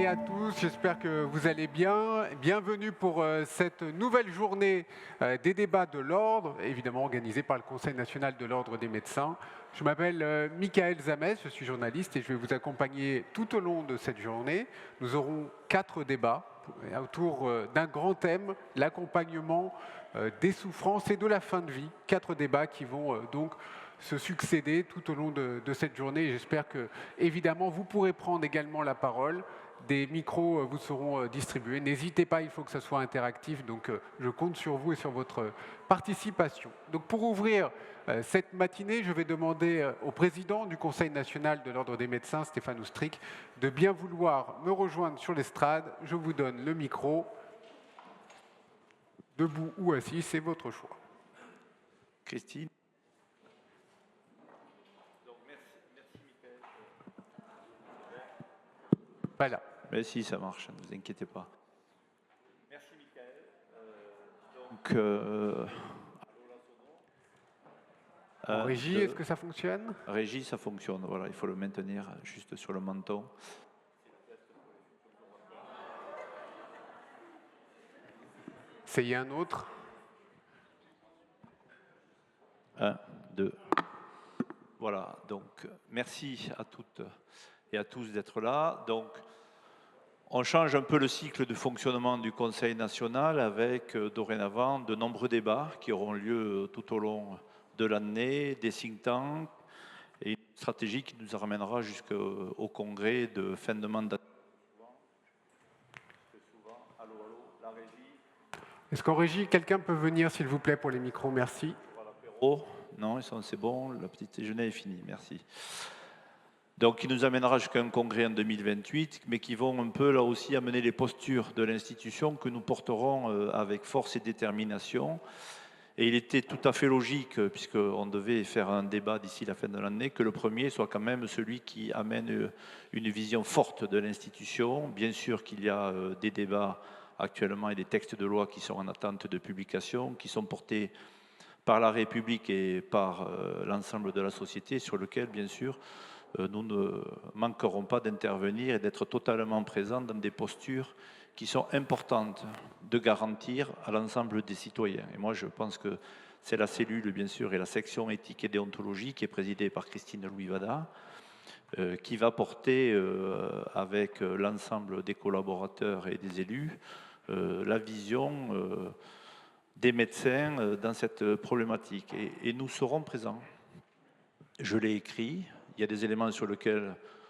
et à tous, j'espère que vous allez bien. Bienvenue pour cette nouvelle journée des débats de l'Ordre, évidemment organisée par le Conseil national de l'Ordre des médecins. Je m'appelle Michael Zamès, je suis journaliste et je vais vous accompagner tout au long de cette journée. Nous aurons 4 débats autour d'un grand thème, l'accompagnement des souffrances et de la fin de vie. 4 débats qui vont donc se succéder tout au long de cette journée. J'espère que, évidemment, vous pourrez prendre également la parole. Des micros vous seront distribués. N'hésitez pas, il faut que ça soit interactif. Donc, je compte sur vous et sur votre participation. Donc, pour ouvrir cette matinée, je vais demander au président du Conseil national de l'Ordre des médecins, Stéphane Oustric, de bien vouloir me rejoindre sur l'estrade. Je vous donne le micro. Debout ou assis, c'est votre choix. Christine. Voilà. Mais si, ça marche, ne vous inquiétez pas. Merci Michael. En régie, est-ce que ça fonctionne? Régie, ça fonctionne. Voilà, il faut le maintenir juste sur le menton. Essayez un autre. 1, 2. Voilà, donc merci à toutes et à tous d'être là. Donc, on change un peu le cycle de fonctionnement du Conseil national avec dorénavant de nombreux débats qui auront lieu tout au long de l'année, des think tanks et une stratégie qui nous ramènera jusqu'au congrès de fin de mandat. Est-ce qu'en régie, quelqu'un peut venir, s'il vous plaît, pour les micros? Merci. Oh, non, c'est bon, le petit déjeuner est fini, merci. Donc, qui nous amènera jusqu'à un congrès en 2028, mais qui vont un peu, là aussi, amener les postures de l'institution que nous porterons avec force et détermination. Et il était tout à fait logique, puisqu'on devait faire un débat d'ici la fin de l'année, que le premier soit quand même celui qui amène une vision forte de l'institution. Bien sûr qu'il y a des débats actuellement et des textes de loi qui sont en attente de publication, qui sont portés par la République et par l'ensemble de la société, sur lequel, bien sûr, nous ne manquerons pas d'intervenir et d'être totalement présents dans des postures qui sont importantes de garantir à l'ensemble des citoyens. Et moi, je pense que c'est la cellule, bien sûr, et la section éthique et déontologie qui est présidée par Christine Louis-Vada, qui va porter, avec l'ensemble des collaborateurs et des élus, la vision des médecins dans cette problématique. Et nous serons présents. Je l'ai écrit. Il y a des éléments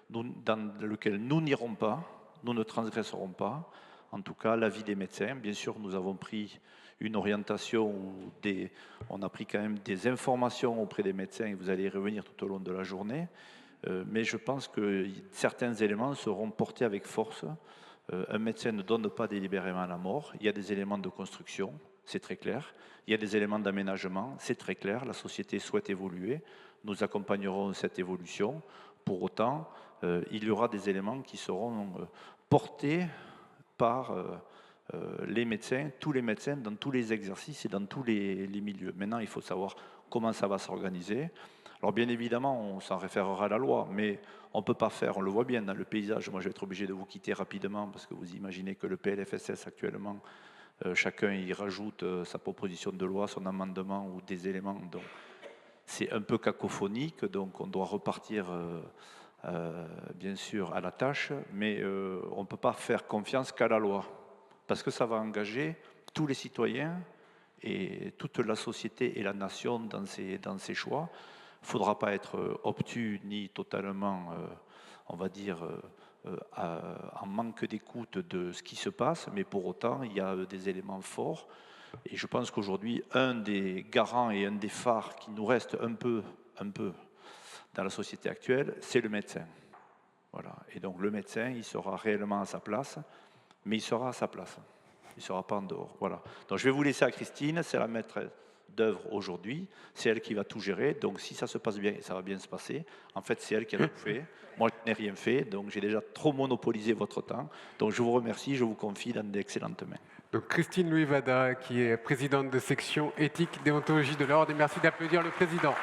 dans lesquels nous n'irons pas, nous ne transgresserons pas. En tout cas, l'avis des médecins. Bien sûr, nous avons pris une orientation on a pris quand même des informations auprès des médecins et vous allez y revenir tout au long de la journée. Mais je pense que certains éléments seront portés avec force. Un médecin ne donne pas délibérément la mort. Il y a des éléments de construction, c'est très clair. Il y a des éléments d'aménagement, c'est très clair. La société souhaite évoluer. Nous accompagnerons cette évolution. Pour autant, il y aura des éléments qui seront portés par les médecins, tous les médecins, dans tous les exercices et dans tous les milieux. Maintenant, il faut savoir comment ça va s'organiser. Alors bien évidemment, on s'en référera à la loi, mais on ne peut pas faire, on le voit bien dans le paysage. Moi, je vais être obligé de vous quitter rapidement parce que vous imaginez que le PLFSS actuellement, chacun y rajoute sa proposition de loi, son amendement ou des éléments. Donc, c'est un peu cacophonique, donc on doit repartir bien sûr à la tâche, mais on ne peut pas faire confiance qu'à la loi, parce que ça va engager tous les citoyens et toute la société et la nation dans ses choix. Il ne faudra pas être obtus ni totalement, on va dire, en manque d'écoute de ce qui se passe, mais pour autant, il y a des éléments forts. Et je pense qu'aujourd'hui, un des garants et un des phares qui nous reste un peu dans la société actuelle, c'est le médecin. Voilà. Et donc le médecin, il sera réellement à sa place, mais il sera à sa place. Il ne sera pas en dehors. Voilà. Donc je vais vous laisser à Christine, c'est la maîtresse d'œuvre aujourd'hui, c'est elle qui va tout gérer, donc si ça se passe bien, et ça va bien se passer, en fait c'est elle qui a tout fait, moi je n'ai rien fait, donc j'ai déjà trop monopolisé votre temps, donc je vous remercie, je vous confie dans d'excellentes mains. Donc Christine Louis-Vada, qui est présidente de section éthique, déontologie de l'Ordre, et merci d'applaudir le président.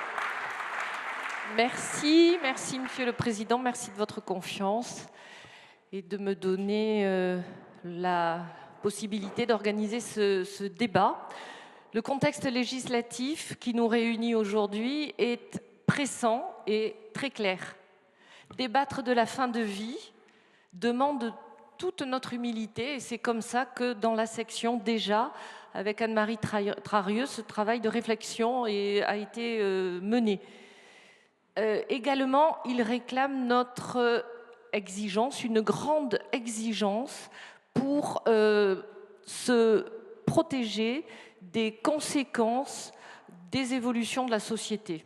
Merci Monsieur le Président, merci de votre confiance. et de me donner la possibilité d'organiser ce débat. Le contexte législatif qui nous réunit aujourd'hui est pressant et très clair. Débattre de la fin de vie demande toute notre humilité et c'est comme ça que dans la section déjà, avec Anne-Marie Trarieux, ce travail de réflexion a été mené. Également, il réclame notre exigence, une grande exigence pour se protéger des conséquences des évolutions de la société.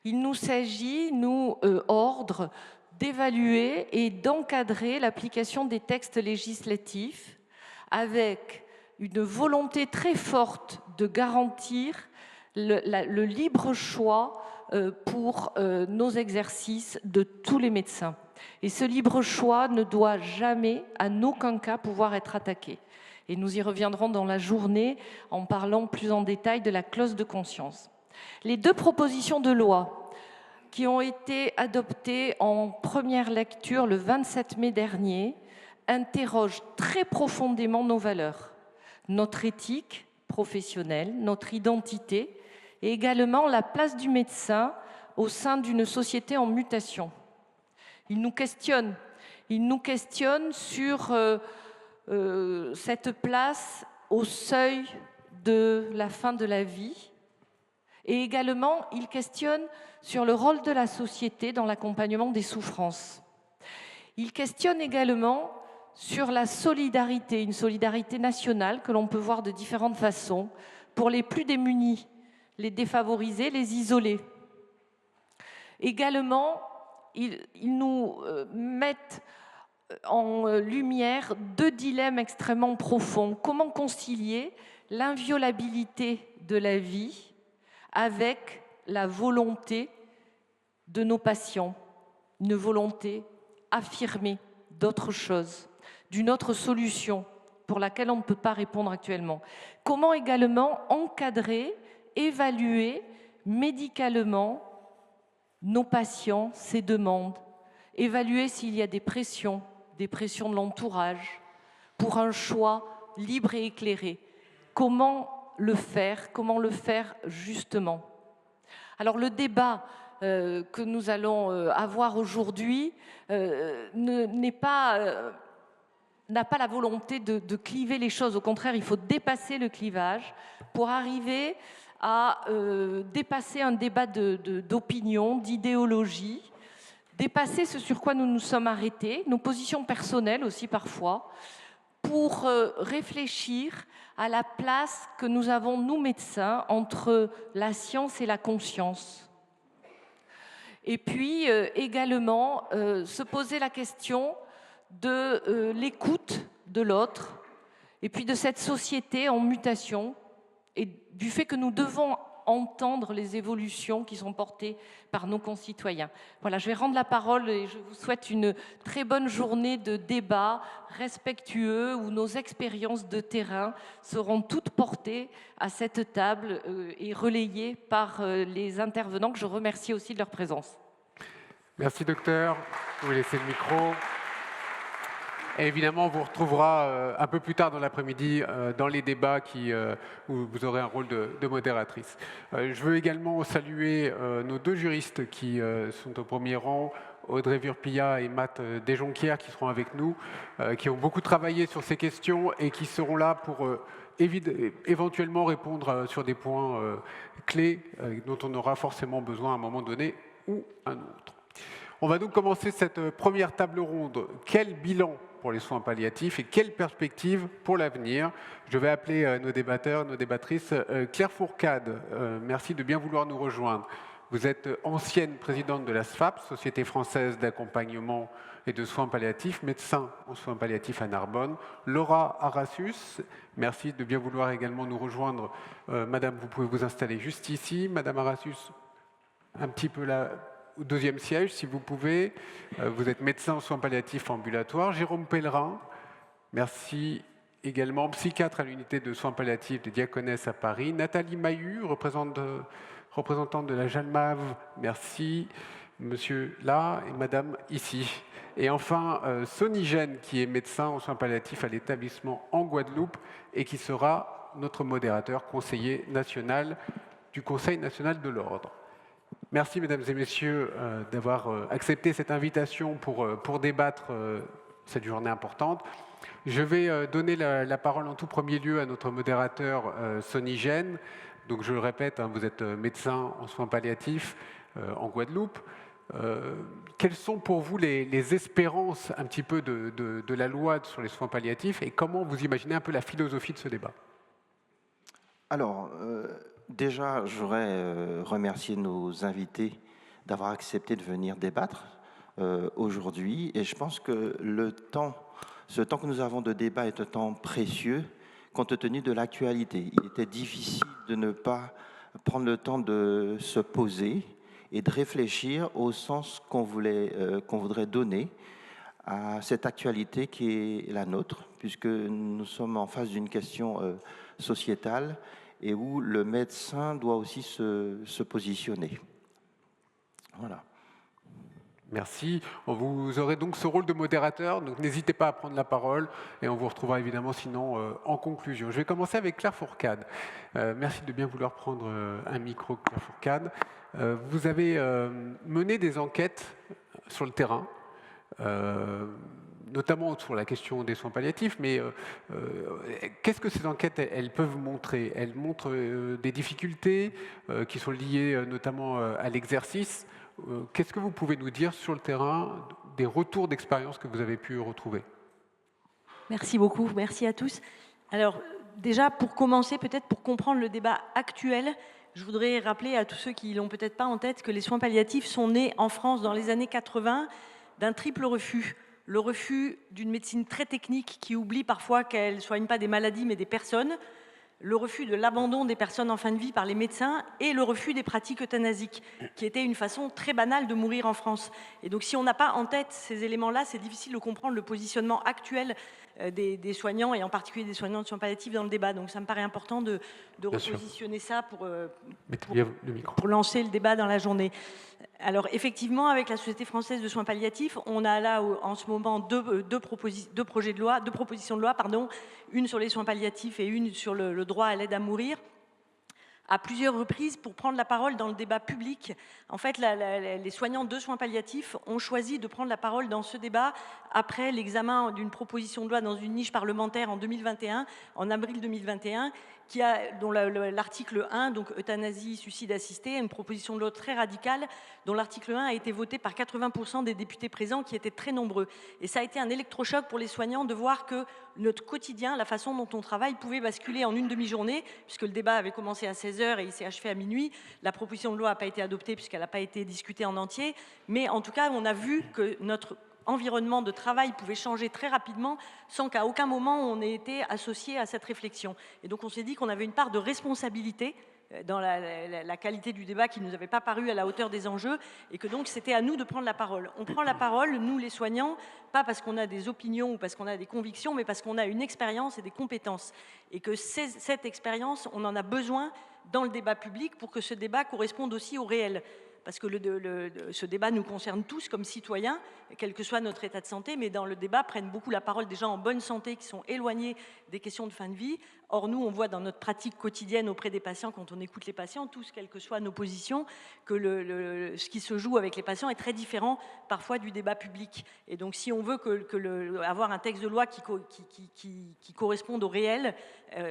Il nous s'agit, nous, ordre, d'évaluer et d'encadrer l'application des textes législatifs avec une volonté très forte de garantir le libre choix pour nos exercices de tous les médecins. Et ce libre choix ne doit jamais, en aucun cas, pouvoir être attaqué. Et nous y reviendrons dans la journée en parlant plus en détail de la clause de conscience. Les deux propositions de loi qui ont été adoptées en première lecture le 27 mai dernier interrogent très profondément nos valeurs, notre éthique professionnelle, notre identité et également la place du médecin au sein d'une société en mutation. Ils nous questionnent sur cette place au seuil de la fin de la vie. Et également, ils questionnent sur le rôle de la société dans l'accompagnement des souffrances. Ils questionnent également sur la solidarité, une solidarité nationale que l'on peut voir de différentes façons, pour les plus démunis, les défavorisés, les isolés. Également, ils nous mettent en lumière deux dilemmes extrêmement profonds. Comment concilier l'inviolabilité de la vie avec la volonté de nos patients, une volonté affirmée d'autre chose, d'une autre solution pour laquelle on ne peut pas répondre actuellement. Comment également encadrer, évaluer médicalement nos patients, ces demandes, évaluer s'il y a des pressions de l'entourage pour un choix libre et éclairé. Comment le faire justement? Alors le débat que nous allons avoir aujourd'hui n'a pas la volonté de cliver les choses. Au contraire, il faut dépasser le clivage pour arriver à dépasser un débat d'opinion, d'idéologie, dépasser ce sur quoi nous nous sommes arrêtés, nos positions personnelles aussi parfois, pour réfléchir à la place que nous avons, nous médecins, entre la science et la conscience. Et puis également se poser la question de l'écoute de l'autre, et puis de cette société en mutation, et du fait que nous devons entendre les évolutions qui sont portées par nos concitoyens. Voilà, je vais rendre la parole et je vous souhaite une très bonne journée de débat respectueux où nos expériences de terrain seront toutes portées à cette table et relayées par les intervenants que je remercie aussi de leur présence. Merci docteur, je vous laissez le micro. Et évidemment, on vous retrouvera un peu plus tard dans l'après-midi dans les débats où vous aurez un rôle de modératrice. Je veux également saluer nos deux juristes qui sont au premier rang, Audrey Vurpilla et Matt Desjonquières, qui seront avec nous, qui ont beaucoup travaillé sur ces questions et qui seront là pour éventuellement répondre sur des points clés dont on aura forcément besoin à un moment donné ou un autre. On va donc commencer cette première table ronde. Quel bilan pour les soins palliatifs et quelles perspectives pour l'avenir? Je vais appeler nos débatteurs, nos débattrices. Claire Fourcade, merci de bien vouloir nous rejoindre. Vous êtes ancienne présidente de la SFAP, Société française d'accompagnement et de soins palliatifs, médecin en soins palliatifs à Narbonne. Laura Arassus, merci de bien vouloir également nous rejoindre. Madame, vous pouvez vous installer juste ici. Madame Arassus, un petit peu là, au deuxième siège, si vous pouvez. Vous êtes médecin en soins palliatifs ambulatoires. Jérôme Pellerin, merci également, psychiatre à l'unité de soins palliatifs des Diaconesses à Paris. Nathalie Mahut, représentante de la JALMAV, merci. Monsieur là et madame ici. Et enfin, Sony Gène, qui est médecin en soins palliatifs à l'établissement en Guadeloupe et qui sera notre modérateur, conseiller national du Conseil national de l'Ordre. Merci, mesdames et messieurs, d'avoir accepté cette invitation pour débattre cette journée importante. Je vais donner la parole en tout premier lieu à notre modérateur Sony Gène. Donc, je le répète, vous êtes médecin en soins palliatifs en Guadeloupe. Quelles sont pour vous les espérances un petit peu de la loi sur les soins palliatifs et comment vous imaginez un peu la philosophie de ce débat? Alors, déjà, j'aurais remercié nos invités d'avoir accepté de venir débattre aujourd'hui. Et je pense que ce temps que nous avons de débat est un temps précieux compte tenu de l'actualité. Il était difficile de ne pas prendre le temps de se poser et de réfléchir au sens qu'on voudrait donner à cette actualité qui est la nôtre, puisque nous sommes en face d'une question sociétale et où le médecin doit aussi se positionner. Voilà. Merci. Vous aurez donc ce rôle de modérateur, donc n'hésitez pas à prendre la parole et on vous retrouvera évidemment sinon en conclusion. Je vais commencer avec Claire Fourcade. Merci de bien vouloir prendre un micro, Claire Fourcade. Vous avez mené des enquêtes sur le terrain, notamment sur la question des soins palliatifs, mais qu'est-ce que ces enquêtes elles peuvent montrer? Elles montrent des difficultés qui sont liées notamment à l'exercice. Qu'est-ce que vous pouvez nous dire sur le terrain, des retours d'expérience que vous avez pu retrouver? Merci beaucoup, merci à tous. Alors déjà, pour commencer, peut-être pour comprendre le débat actuel, je voudrais rappeler à tous ceux qui ne l'ont peut-être pas en tête que les soins palliatifs sont nés en France dans les années 80 d'un triple refus. Le refus d'une médecine très technique qui oublie parfois qu'elle ne soigne pas des maladies mais des personnes, le refus de l'abandon des personnes en fin de vie par les médecins et le refus des pratiques euthanasiques, qui était une façon très banale de mourir en France. Et donc si on n'a pas en tête ces éléments-là, c'est difficile de comprendre le positionnement actuel des soignants, et en particulier des soignants de soins palliatifs dans le débat. Donc ça me paraît important de repositionner ça pour lancer le débat dans la journée. Alors effectivement, avec la Société française de soins palliatifs, on a là en ce moment deux propositions de loi, une sur les soins palliatifs et une sur le droit à l'aide à mourir, à plusieurs reprises pour prendre la parole dans le débat public. En fait, les soignants de soins palliatifs ont choisi de prendre la parole dans ce débat après l'examen d'une proposition de loi dans une niche parlementaire en 2021, en avril 2021, dont l'article 1, donc euthanasie, suicide assisté, une proposition de loi très radicale, dont l'article 1 a été voté par 80% des députés présents, qui étaient très nombreux. Et ça a été un électrochoc pour les soignants de voir que notre quotidien, la façon dont on travaille, pouvait basculer en une demi-journée, puisque le débat avait commencé à 16h et il s'est achevé à minuit. La proposition de loi n'a pas été adoptée puisqu'elle n'a pas été discutée en entier. Mais en tout cas, on a vu que notre environnement de travail pouvait changer très rapidement sans qu'à aucun moment on ait été associé à cette réflexion. Et donc on s'est dit qu'on avait une part de responsabilité dans la qualité du débat qui ne nous avait pas paru à la hauteur des enjeux et que donc c'était à nous de prendre la parole. On prend la parole, nous les soignants, pas parce qu'on a des opinions ou parce qu'on a des convictions, mais parce qu'on a une expérience et des compétences. Et que cette expérience, on en a besoin dans le débat public pour que ce débat corresponde aussi au réel. Parce que ce débat nous concerne tous comme citoyens, quel que soit notre état de santé, mais dans le débat prennent beaucoup la parole des gens en bonne santé qui sont éloignés des questions de fin de vie. Or, nous, on voit dans notre pratique quotidienne auprès des patients, quand on écoute les patients, tous, quelles que soient nos positions, que ce qui se joue avec les patients est très différent parfois du débat public. Et donc, si on veut avoir un texte de loi qui corresponde au réel,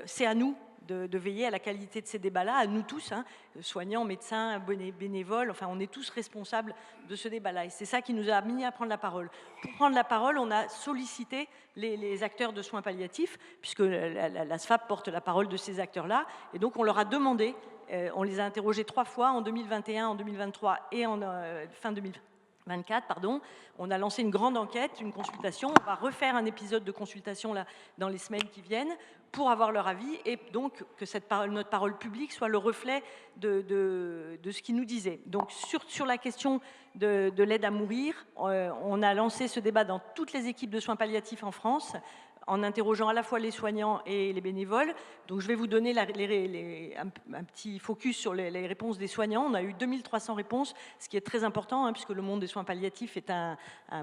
c'est à nous de veiller à la qualité de ces débats-là, à nous tous, soignants, médecins, bénévoles, enfin on est tous responsables de ce débat-là. Et c'est ça qui nous a amenés à prendre la parole. Pour prendre la parole, on a sollicité les acteurs de soins palliatifs, puisque la SFAP porte la parole de ces acteurs-là, et donc on leur a demandé, on les a interrogés 3 fois, en 2021, en 2023 et en fin 2024, on a lancé une grande enquête, une consultation. On va refaire un épisode de consultation là, dans les semaines qui viennent pour avoir leur avis et donc que notre parole publique soit le reflet de ce qu'ils nous disaient. Donc sur la question de l'aide à mourir, on a lancé ce débat dans toutes les équipes de soins palliatifs en France, en interrogeant à la fois les soignants et les bénévoles. Donc je vais vous donner un petit focus sur les réponses des soignants. On a eu 2300 réponses, ce qui est très important, hein, puisque le monde des soins palliatifs est un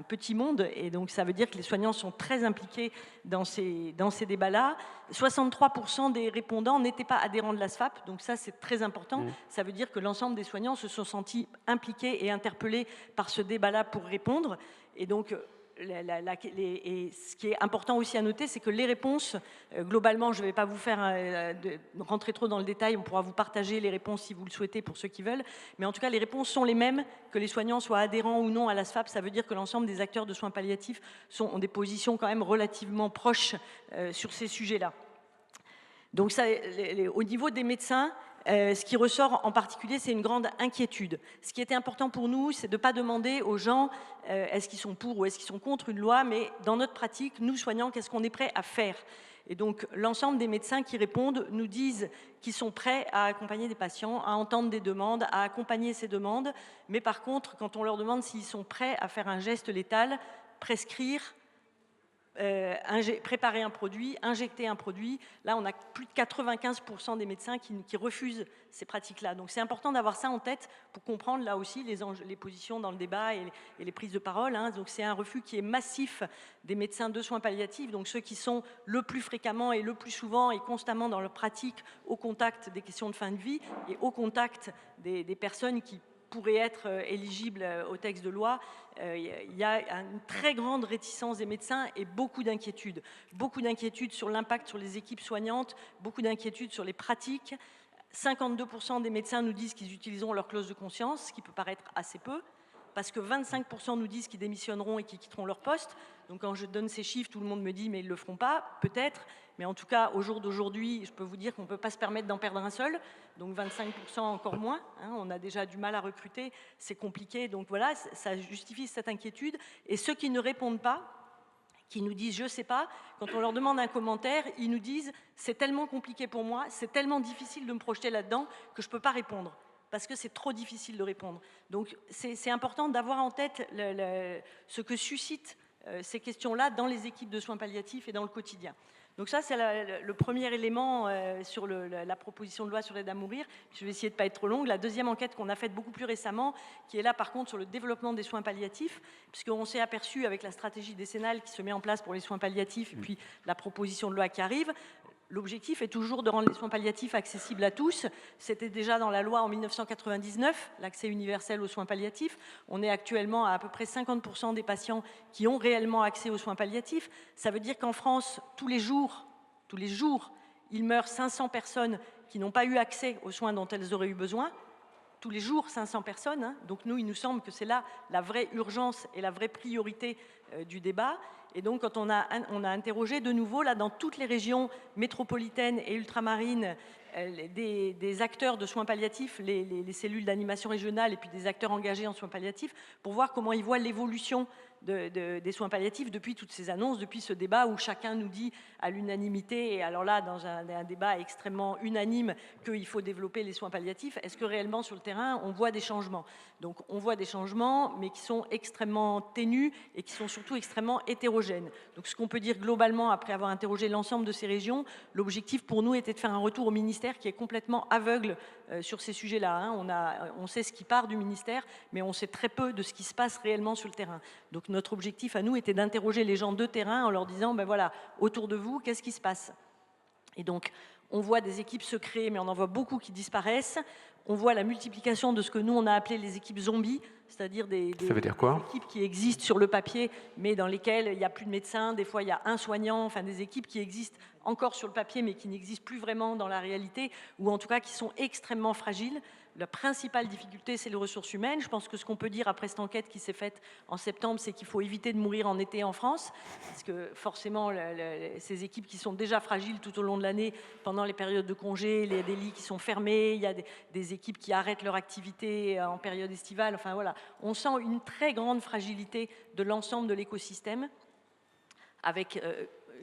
petit monde, et donc ça veut dire que les soignants sont très impliqués dans ces débats-là. 63% des répondants n'étaient pas adhérents de la SFAP, donc ça c'est très important. Ça veut dire que l'ensemble des soignants se sont sentis impliqués et interpellés par ce débat-là pour répondre. Et donc, et ce qui est important aussi à noter, c'est que les réponses, globalement, je ne vais pas vous faire rentrer trop dans le détail, on pourra vous partager les réponses si vous le souhaitez pour ceux qui veulent, mais en tout cas, les réponses sont les mêmes, que les soignants soient adhérents ou non à la SFAP. Ça veut dire que l'ensemble des acteurs de soins palliatifs ont des positions quand même relativement proches sur ces sujets-là. Donc, ça, au niveau des médecins, ce qui ressort en particulier, c'est une grande inquiétude. Ce qui était important pour nous, c'est de ne pas demander aux gens est-ce qu'ils sont pour ou est-ce qu'ils sont contre une loi, mais dans notre pratique, nous soignants, qu'est-ce qu'on est prêt à faire? Et donc, l'ensemble des médecins qui répondent nous disent qu'ils sont prêts à accompagner des patients, à entendre des demandes, à accompagner ces demandes. Mais par contre, quand on leur demande s'ils sont prêts à faire un geste létal, prescrire, préparer un produit, injecter un produit. Là, on a plus de 95% des médecins qui refusent ces pratiques-là. Donc, c'est important d'avoir ça en tête pour comprendre là aussi les positions dans le débat et les prises de parole. Hein. Donc, c'est un refus qui est massif des médecins de soins palliatifs, donc ceux qui sont le plus fréquemment et le plus souvent et constamment dans leur pratique au contact des questions de fin de vie et au contact des personnes qui pourraient être éligibles au texte de loi. Il y a une très grande réticence des médecins et beaucoup d'inquiétudes. Beaucoup d'inquiétudes sur l'impact sur les équipes soignantes, beaucoup d'inquiétudes sur les pratiques. 52% des médecins nous disent qu'ils utiliseront leur clause de conscience, ce qui peut paraître assez peu, parce que 25% nous disent qu'ils démissionneront et qu'ils quitteront leur poste. Donc quand je donne ces chiffres, tout le monde me dit « mais ils ne le feront pas », peut-être. Mais en tout cas, au jour d'aujourd'hui, je peux vous dire qu'on ne peut pas se permettre d'en perdre un seul. Donc 25% encore moins. Hein, on a déjà du mal à recruter, c'est compliqué. Donc voilà, ça justifie cette inquiétude. Et ceux qui ne répondent pas, qui nous disent « je ne sais pas », quand on leur demande un commentaire, ils nous disent « c'est tellement compliqué pour moi, c'est tellement difficile de me projeter là-dedans que je ne peux pas répondre ». Parce que c'est trop difficile de répondre. Donc c'est important d'avoir en tête ce que suscitent ces questions-là dans les équipes de soins palliatifs et dans le quotidien. Donc ça, c'est le premier élément sur la proposition de loi sur l'aide à mourir. Je vais essayer de ne pas être trop longue. La deuxième enquête qu'on a faite beaucoup plus récemment, qui est là par contre sur le développement des soins palliatifs, puisqu'on s'est aperçu avec la stratégie décennale qui se met en place pour les soins palliatifs et puis la proposition de loi qui arrive, l'objectif est toujours de rendre les soins palliatifs accessibles à tous. C'était déjà dans la loi en 1999, l'accès universel aux soins palliatifs. On est actuellement à peu près 50% des patients qui ont réellement accès aux soins palliatifs. Ça veut dire qu'en France, tous les jours, il meurt 500 personnes qui n'ont pas eu accès aux soins dont elles auraient eu besoin. Tous les jours, 500 personnes. Hein. Donc nous, il nous semble que c'est là la vraie urgence et la vraie priorité du débat. Et donc, quand on a interrogé de nouveau, là, dans toutes les régions métropolitaines et ultramarines, des acteurs de soins palliatifs, les cellules d'animation régionale et puis des acteurs engagés en soins palliatifs, pour voir comment ils voient l'évolution des soins palliatifs depuis toutes ces annonces, depuis ce débat où chacun nous dit à l'unanimité, et alors là, dans un débat extrêmement unanime, qu'il faut développer les soins palliatifs. Est-ce que réellement, sur le terrain, on voit des changements? Donc, on voit des changements, mais qui sont extrêmement ténus et qui sont surtout extrêmement hétérogènes. Donc, ce qu'on peut dire globalement, après avoir interrogé l'ensemble de ces régions, l'objectif pour nous était de faire un retour au ministère qui est complètement aveugle sur ces sujets-là. Hein. On sait ce qui part du ministère, mais on sait très peu de ce qui se passe réellement sur le terrain. Donc, notre objectif à nous était d'interroger les gens de terrain en leur disant, ben voilà, autour de vous, qu'est-ce qui se passe? Et donc, on voit des équipes se créer, mais on en voit beaucoup qui disparaissent. On voit la multiplication de ce que nous, on a appelé les équipes zombies, c'est-à-dire des équipes qui existent sur le papier, mais dans lesquelles il n'y a plus de médecins, des fois il y a un soignant, enfin des équipes qui existent encore sur le papier, mais qui n'existent plus vraiment dans la réalité, ou en tout cas qui sont extrêmement fragiles. La principale difficulté, c'est les ressources humaines. Je pense que ce qu'on peut dire après cette enquête qui s'est faite en septembre, c'est qu'il faut éviter de mourir en été en France, parce que forcément, ces équipes qui sont déjà fragiles tout au long de l'année, pendant les périodes de congé, il y a des lits qui sont fermés, il y a des équipes qui arrêtent leur activité en période estivale. Enfin voilà, on sent une très grande fragilité de l'ensemble de l'écosystème, avec...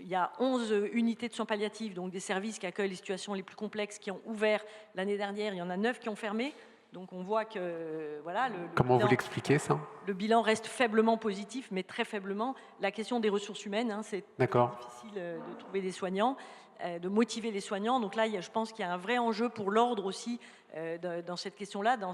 il y a 11 unités de soins palliatifs, donc des services qui accueillent les situations les plus complexes, qui ont ouvert l'année dernière. Il y en a 9 qui ont fermé. Donc on voit que voilà, Comment vous l'expliquez ça? le bilan reste faiblement positif, mais très faiblement. La question des ressources humaines, hein, c'est D'accord. difficile de trouver des soignants, de motiver les soignants. Donc là, je pense qu'il y a un vrai enjeu pour l'ordre aussi dans cette question-là, dans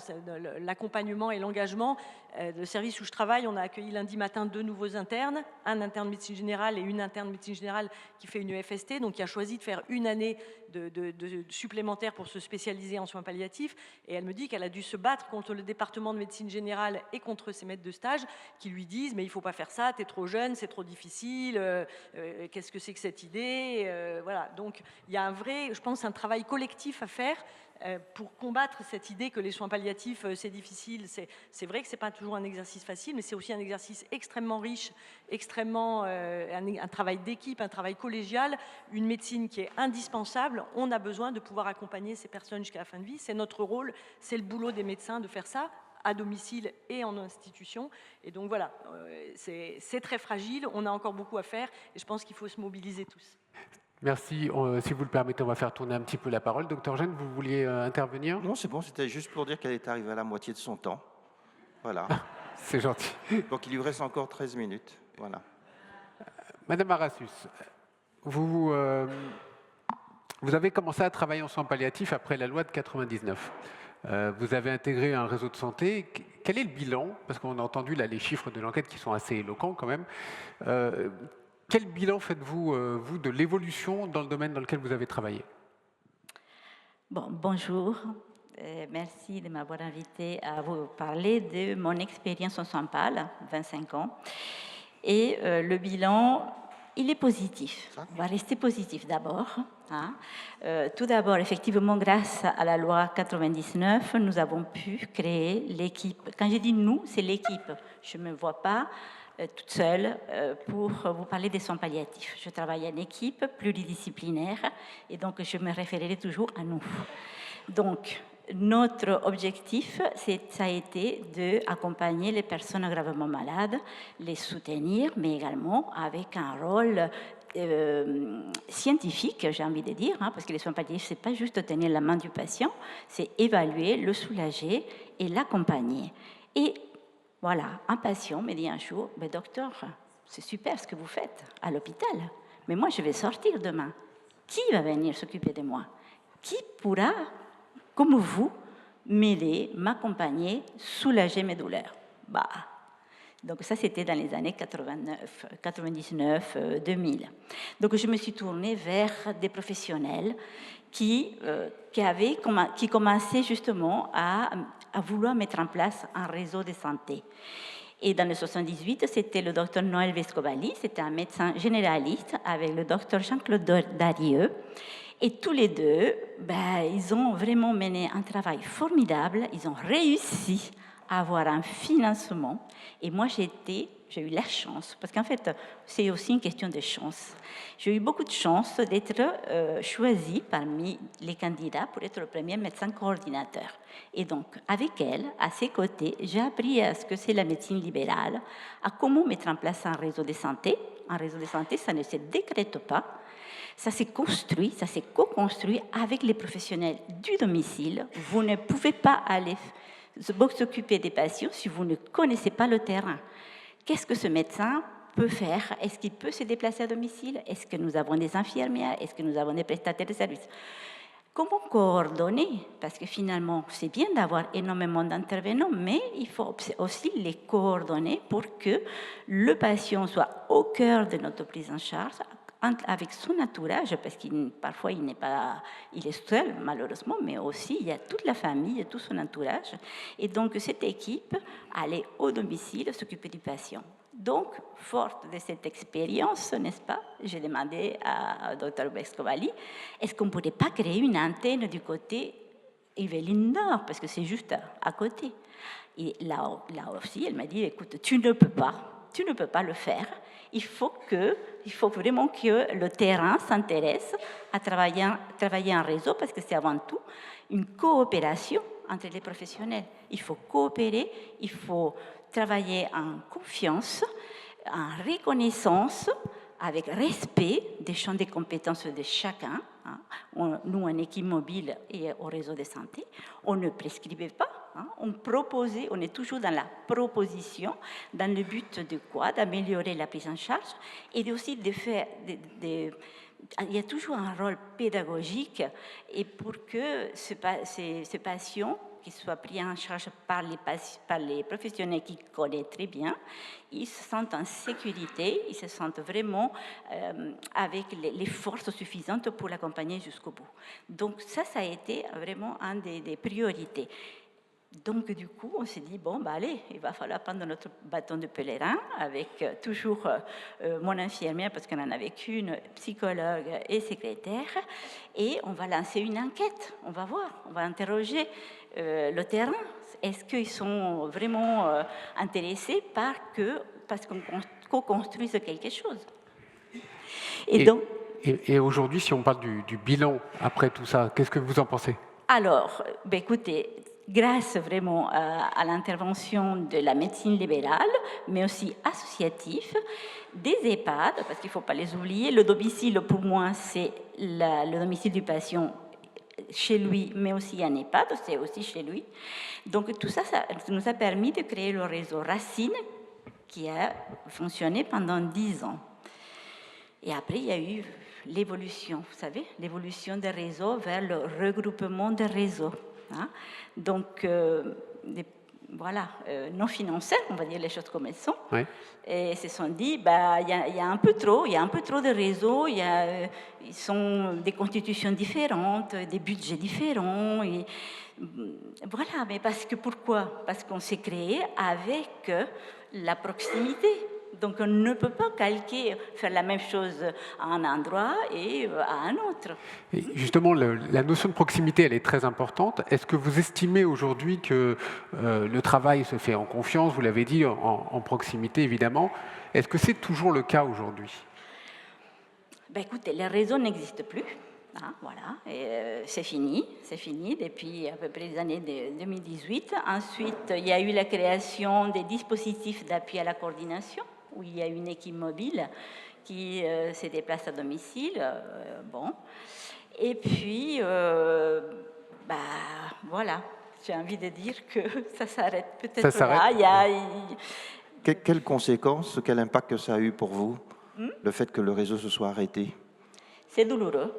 l'accompagnement et l'engagement. Le service où je travaille, on a accueilli lundi matin 2 nouveaux internes, un interne de médecine générale et une interne de médecine générale qui fait une EFST, donc qui a choisi de faire une année de supplémentaire pour se spécialiser en soins palliatifs. Et elle me dit qu'elle a dû se battre contre le département de médecine générale et contre ses maîtres de stage qui lui disent « mais il ne faut pas faire ça, tu es trop jeune, c'est trop difficile, qu'est-ce que c'est que cette idée ?» Voilà, donc il y a un vrai, je pense, un travail collectif à faire pour combattre cette idée que les soins palliatifs, c'est difficile. C'est vrai que ce n'est pas toujours un exercice facile, mais c'est aussi un exercice extrêmement riche, extrêmement un travail d'équipe, un travail collégial, une médecine qui est indispensable. On a besoin de pouvoir accompagner ces personnes jusqu'à la fin de vie. C'est notre rôle, c'est le boulot des médecins de faire ça, à domicile et en institution. Et donc voilà, c'est très fragile, on a encore beaucoup à faire et je pense qu'il faut se mobiliser tous. Merci. Si vous le permettez, on va faire tourner un petit peu la parole. Docteur Gène, vous vouliez intervenir? Non, c'est bon, c'était juste pour dire qu'elle est arrivée à la moitié de son temps. Voilà. C'est gentil. Donc il lui reste encore 13 minutes. Voilà. Madame Arassus, vous avez commencé à travailler en soins palliatifs après la loi de 99. Vous avez intégré un réseau de santé. Quel est le bilan? Parce qu'on a entendu là les chiffres de l'enquête qui sont assez éloquents quand même. Quel bilan faites-vous, vous, de l'évolution dans le domaine dans lequel vous avez travaillé? Bon, bonjour. Merci de m'avoir invité à vous parler de mon expérience en soins pal, 25 ans. Et le bilan, il est positif. On va rester positif d'abord. Hein. Tout d'abord, effectivement, grâce à la loi 99, nous avons pu créer l'équipe. Quand je dis nous, c'est l'équipe. Je ne me vois pas toute seule pour vous parler des soins palliatifs. Je travaille en équipe pluridisciplinaire et donc je me référerai toujours à nous. Donc, notre objectif, ça a été d'accompagner les personnes gravement malades, les soutenir, mais également avec un rôle scientifique, j'ai envie de dire, hein, parce que les soins palliatifs, ce n'est pas juste tenir la main du patient, c'est évaluer, le soulager et l'accompagner. Et voilà, un patient me dit un jour, « Docteur, c'est super ce que vous faites à l'hôpital, mais moi je vais sortir demain. Qui va venir s'occuper de moi? Qui pourra, comme vous, m'aider, m'accompagner, soulager mes douleurs ?» Donc ça, c'était dans les années 99, 2000. Donc je me suis tournée vers des professionnels qui commençaient justement à vouloir mettre en place un réseau de santé. Et dans le 78, c'était le docteur Noël Vescovalli, c'était un médecin généraliste avec le docteur Jean-Claude Darieux. Et tous les deux, ils ont vraiment mené un travail formidable, ils ont réussi à avoir un financement. Et moi, j'ai eu la chance, parce qu'en fait, c'est aussi une question de chance. J'ai eu beaucoup de chance d'être choisie parmi les candidats pour être le premier médecin coordinateur. Et donc, avec elle, à ses côtés, j'ai appris à ce que c'est la médecine libérale, à comment mettre en place un réseau de santé. Un réseau de santé, ça ne se décrète pas. Ça s'est construit, ça s'est co-construit avec les professionnels du domicile. Vous ne pouvez pas aller s'occuper des patients si vous ne connaissez pas le terrain. Qu'est-ce que ce médecin peut faire? Est-ce qu'il peut se déplacer à domicile? Est-ce que nous avons des infirmières? Est-ce que nous avons des prestataires de services? Comment coordonner? Parce que finalement, c'est bien d'avoir énormément d'intervenants, mais il faut aussi les coordonner pour que le patient soit au cœur de notre prise en charge, avec son entourage, parce qu'il parfois il est seul malheureusement, mais aussi il y a toute la famille, tout son entourage. Et donc cette équipe allait au domicile s'occuper du patient. Donc, forte de cette expérience, n'est-ce pas, j'ai demandé à Dr Vescovalli, est-ce qu'on ne pourrait pas créer une antenne du côté Yvelines Nord, parce que c'est juste à côté. Et là aussi, elle m'a dit, écoute, tu ne peux pas le faire. Il faut vraiment que le terrain s'intéresse à travailler en réseau, parce que c'est avant tout une coopération entre les professionnels. Il faut coopérer, il faut travailler en confiance, en reconnaissance, avec respect des champs de compétences de chacun. Nous, en équipe mobile et au réseau de santé, on ne prescrivait pas, hein. On est toujours dans la proposition, dans le but de quoi? D'améliorer la prise en charge et aussi de faire il y a toujours un rôle pédagogique et pour que ces patients qui soient pris en charge par les professionnels qui connaissent très bien, ils se sentent en sécurité, ils se sentent vraiment avec les forces suffisantes pour l'accompagner jusqu'au bout. Donc ça a été vraiment une des priorités. Donc, du coup, on s'est dit, bon, bah, allez, il va falloir prendre notre bâton de pèlerin avec toujours mon infirmière, parce qu'on n'en avait qu'une, psychologue et secrétaire, et on va lancer une enquête. On va voir, on va interroger le terrain. Est-ce qu'ils sont vraiment intéressés parce qu'on co-construise quelque chose? Et aujourd'hui, si on parle du bilan après tout ça, qu'est-ce que vous en pensez? Alors, ben, écoutez, grâce vraiment à l'intervention de la médecine libérale, mais aussi associative, des EHPAD, parce qu'il ne faut pas les oublier, le domicile pour moi c'est le domicile du patient chez lui, mais aussi un EHPAD, c'est aussi chez lui. Donc tout ça, ça nous a permis de créer le réseau Racine qui a fonctionné pendant 10 ans. Et après, il y a eu l'évolution, vous savez, l'évolution des réseaux vers le regroupement des réseaux. Hein? Donc, voilà, non financiers, on va dire les choses comme elles sont. Oui. Et ils se sont dit, bah, y a un peu trop de réseaux, ils sont des constitutions différentes, des budgets différents. Et, voilà, mais pourquoi? Parce qu'on s'est créé avec la proximité. Donc, on ne peut pas faire la même chose à un endroit et à un autre. Et justement, la notion de proximité, elle est très importante. Est-ce que vous estimez aujourd'hui que le travail se fait en confiance, vous l'avez dit, en proximité, évidemment. Est-ce que c'est toujours le cas aujourd'hui? Ben, écoutez, les réseaux n'existent plus. Hein, voilà, c'est fini depuis à peu près les années 2018. Ensuite, il y a eu la création des dispositifs d'appui à la coordination, où il y a une équipe mobile qui se déplace à domicile. Bon. Et puis, voilà, j'ai envie de dire que ça s'arrête peut-être là. Quelles conséquences, quel impact ça a eu pour vous, le fait que le réseau se soit arrêté? C'est douloureux.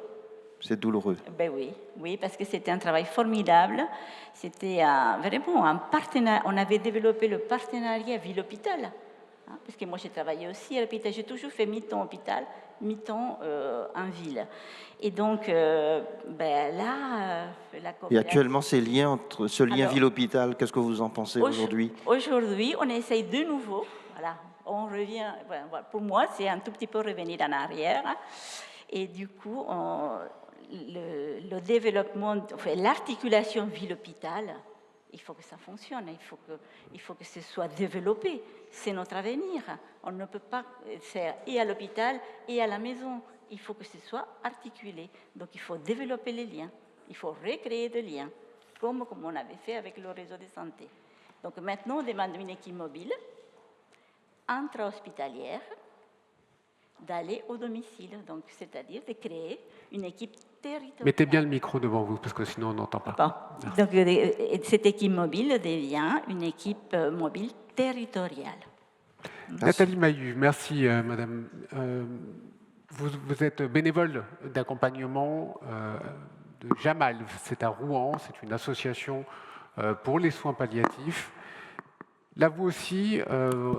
C'est douloureux. Ben oui, parce que c'était un travail formidable. C'était vraiment un partenariat. On avait développé le partenariat ville-hôpital. Hein, parce que moi, j'ai travaillé aussi à l'hôpital. J'ai toujours fait mi-temps hôpital, mi-temps en ville. Et donc, la coopération... Et actuellement, ce lien ville-hôpital, qu'est-ce que vous en pensez aujourd'hui? Aujourd'hui, on essaye de nouveau. Voilà, on revient... Voilà, pour moi, c'est un tout petit peu revenir en arrière. Et du coup, le développement, enfin, l'articulation ville-hôpital, il faut que ça fonctionne, il faut que ce soit développé. C'est notre avenir. On ne peut pas faire et à l'hôpital et à la maison. Il faut que ce soit articulé. Donc, il faut développer les liens. Il faut recréer des liens, comme on avait fait avec le réseau de santé. Donc, maintenant, on demande une équipe mobile, intra-hospitalière, d'aller au domicile, donc c'est-à-dire de créer une équipe territoriale. Mettez bien le micro devant vous, parce que sinon on n'entend pas. Bon. Donc cette équipe mobile devient une équipe mobile territoriale. Nathalie Maillu, merci Madame. Vous êtes bénévole d'accompagnement de Jamal, c'est à Rouen, c'est une association pour les soins palliatifs. Là, vous aussi,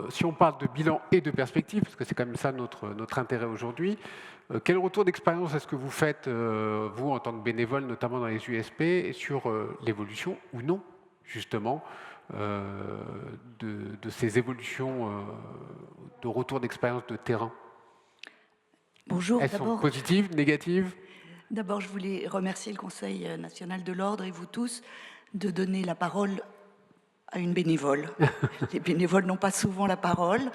si on parle de bilan et de perspective, parce que c'est quand même ça notre intérêt aujourd'hui, quel retour d'expérience est-ce que vous faites, vous, en tant que bénévole, notamment dans les USP, sur l'évolution ou non, justement, de ces évolutions de retour d'expérience de terrain? Bonjour. Elles sont positives, négatives? D'abord, je voulais remercier le Conseil national de l'ordre et vous tous de donner la parole à une bénévole. Les bénévoles n'ont pas souvent la parole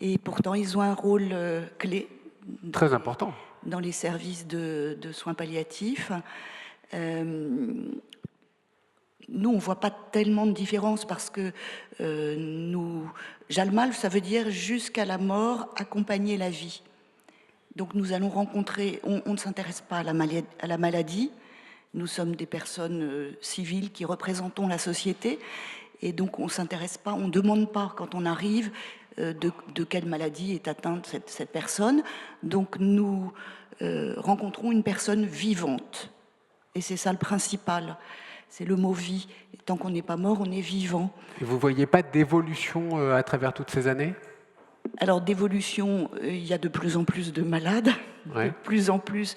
et pourtant ils ont un rôle clé. Très important. Dans les services de soins palliatifs. Nous, on ne voit pas tellement de différence parce que Jalmal, ça veut dire jusqu'à la mort, accompagner la vie. Donc nous allons rencontrer, on ne s'intéresse pas à la maladie, Nous sommes des personnes civiles qui représentons la société et donc on ne s'intéresse pas, on ne demande pas quand on arrive de quelle maladie est atteinte cette personne. Donc nous rencontrons une personne vivante et c'est ça le principal. C'est le mot vie. Et tant qu'on n'est pas mort, on est vivant. Et vous ne voyez pas d'évolution à travers toutes ces années? Alors d'évolution, il y a de plus en plus de malades, Ouais. de plus en plus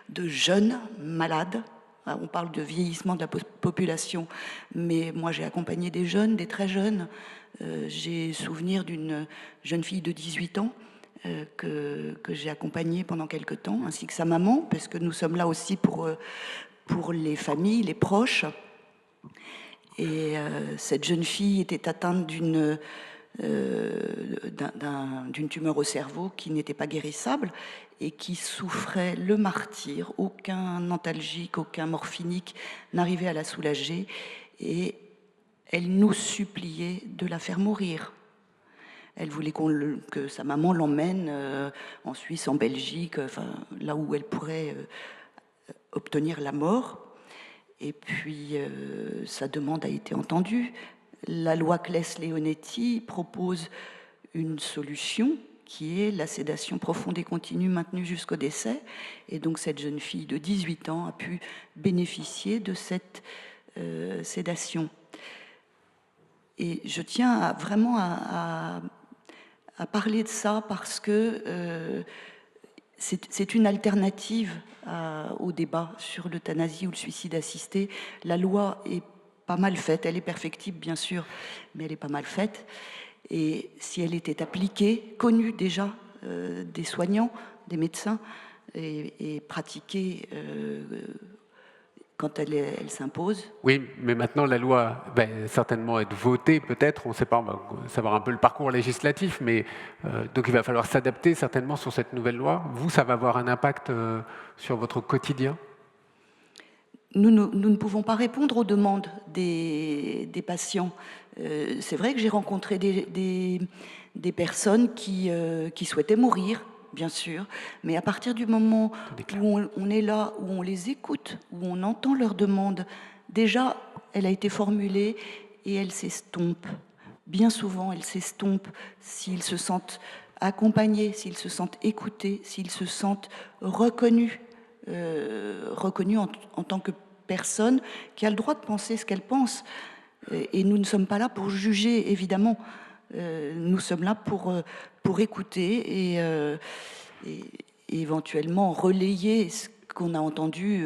de jeunes malades. On parle de vieillissement de la population, mais moi j'ai accompagné des jeunes, des très jeunes. J'ai souvenir d'une jeune fille de 18 ans que j'ai accompagnée pendant quelque temps, ainsi que sa maman, parce que nous sommes là aussi pour les familles, les proches. Et cette jeune fille était atteinte d'une tumeur au cerveau qui n'était pas guérissable et qui souffrait le martyre. Aucun antalgique, aucun morphinique n'arrivait à la soulager et elle nous suppliait de la faire mourir. Elle voulait que sa maman l'emmène en Suisse, en Belgique, enfin, là où elle pourrait obtenir la mort. Et puis, sa demande a été entendue. La loi Claes-Leonetti propose une solution qui est la sédation profonde et continue maintenue jusqu'au décès. Et donc, cette jeune fille de 18 ans a pu bénéficier de cette sédation. Et je tiens vraiment à parler de ça parce que c'est une alternative au débat sur l'euthanasie ou le suicide assisté. La loi est pas mal faite, elle est perfectible bien sûr, mais elle est pas mal faite. Et si elle était appliquée, connue déjà des soignants, des médecins, et pratiquée quand elle s'impose. Oui, mais maintenant la loi va certainement être votée, peut-être, on ne sait pas, on va savoir un peu le parcours législatif, mais donc il va falloir s'adapter certainement sur cette nouvelle loi. Vous, ça va avoir un impact sur votre quotidien? Nous ne pouvons pas répondre aux demandes des patients. C'est vrai que j'ai rencontré des personnes qui souhaitaient mourir, bien sûr, mais à partir du moment où on est là, où on les écoute, où on entend leurs demandes, déjà, elle a été formulée et elle s'estompe. Bien souvent, elle s'estompe s'ils se sentent accompagnés, s'ils se sentent écoutés, s'ils se sentent reconnus en tant que personne qui a le droit de penser ce qu'elle pense. Et nous ne sommes pas là pour juger, évidemment. Nous sommes là pour écouter et éventuellement relayer ce qu'on a entendu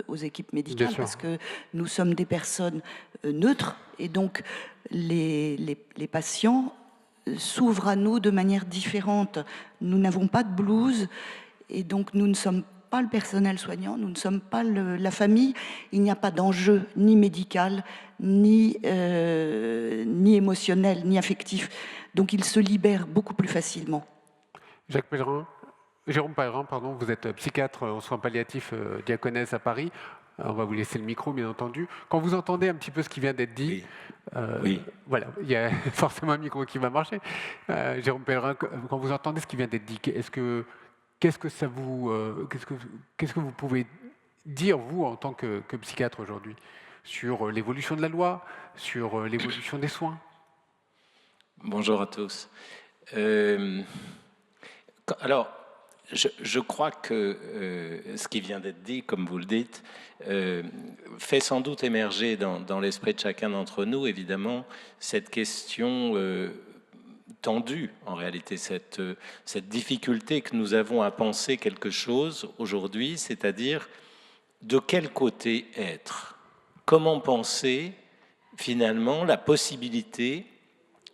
aux équipes médicales, parce que nous sommes des personnes neutres et donc les patients s'ouvrent à nous de manière différente. Nous n'avons pas de blues et donc nous ne sommes pas le personnel soignant, nous ne sommes pas la famille. Il n'y a pas d'enjeu ni médical, ni émotionnel, ni affectif. Donc ils se libèrent beaucoup plus facilement. Jérôme Pellerin, pardon, vous êtes psychiatre en soins palliatifs diaconesse à Paris. On va vous laisser le micro, bien entendu. Quand vous entendez un petit peu ce qui vient d'être dit, oui. Voilà, il y a forcément un micro qui va marcher. Jérôme Pellerin, quand vous entendez ce qui vient d'être dit, qu'est-ce que vous pouvez dire, vous, en tant que psychiatre aujourd'hui, sur l'évolution de la loi, sur l'évolution des soins? Bonjour à tous. Alors, je crois que ce qui vient d'être dit, comme vous le dites, fait sans doute émerger dans l'esprit de chacun d'entre nous, évidemment, cette question tendue, en réalité, cette difficulté que nous avons à penser quelque chose aujourd'hui, c'est-à-dire de quel côté être, comment penser finalement la possibilité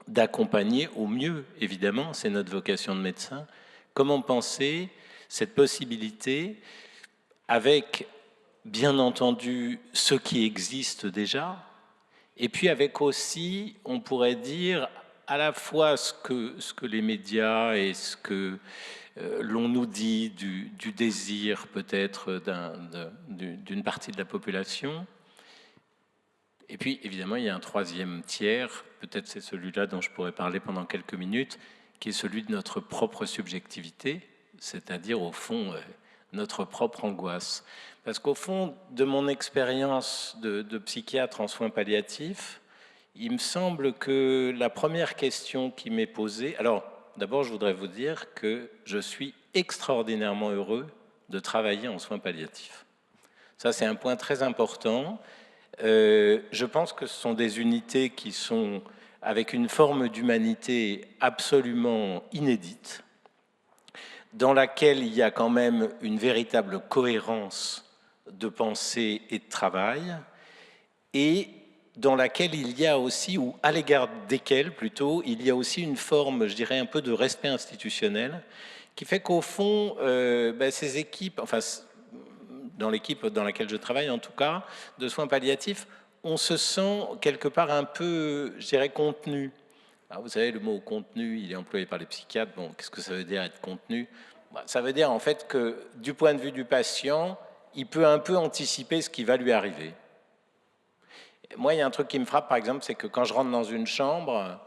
d'accompagner au mieux, évidemment, c'est notre vocation de médecin, comment penser cette possibilité avec, bien entendu, ce qui existe déjà, et puis avec aussi, on pourrait dire, à la fois ce que les médias et ce que l'on nous dit du désir peut-être d'une partie de la population. Et puis, évidemment, il y a un troisième tiers, peut-être c'est celui-là dont je pourrais parler pendant quelques minutes, qui est celui de notre propre subjectivité, c'est-à-dire, au fond, notre propre angoisse. Parce qu'au fond, de mon expérience de psychiatre en soins palliatifs, il me semble que la première question qui m'est posée... Alors, d'abord, je voudrais vous dire que je suis extraordinairement heureux de travailler en soins palliatifs. Ça, c'est un point très important. Je pense que ce sont des unités qui sont avec une forme d'humanité absolument inédite, dans laquelle il y a quand même une véritable cohérence de pensée et de travail, et dans laquelle il y a aussi, ou à l'égard desquelles plutôt, il y a aussi une forme, je dirais, un peu de respect institutionnel, qui fait qu'au fond, ces équipes, enfin, dans l'équipe dans laquelle je travaille en tout cas, de soins palliatifs, on se sent quelque part un peu, je dirais, contenu. Alors, vous savez, le mot contenu, il est employé par les psychiatres. Bon, qu'est-ce que ça veut dire être contenu? Ça veut dire en fait que du point de vue du patient, il peut un peu anticiper ce qui va lui arriver. Moi, il y a un truc qui me frappe, par exemple, c'est que quand je rentre dans une chambre,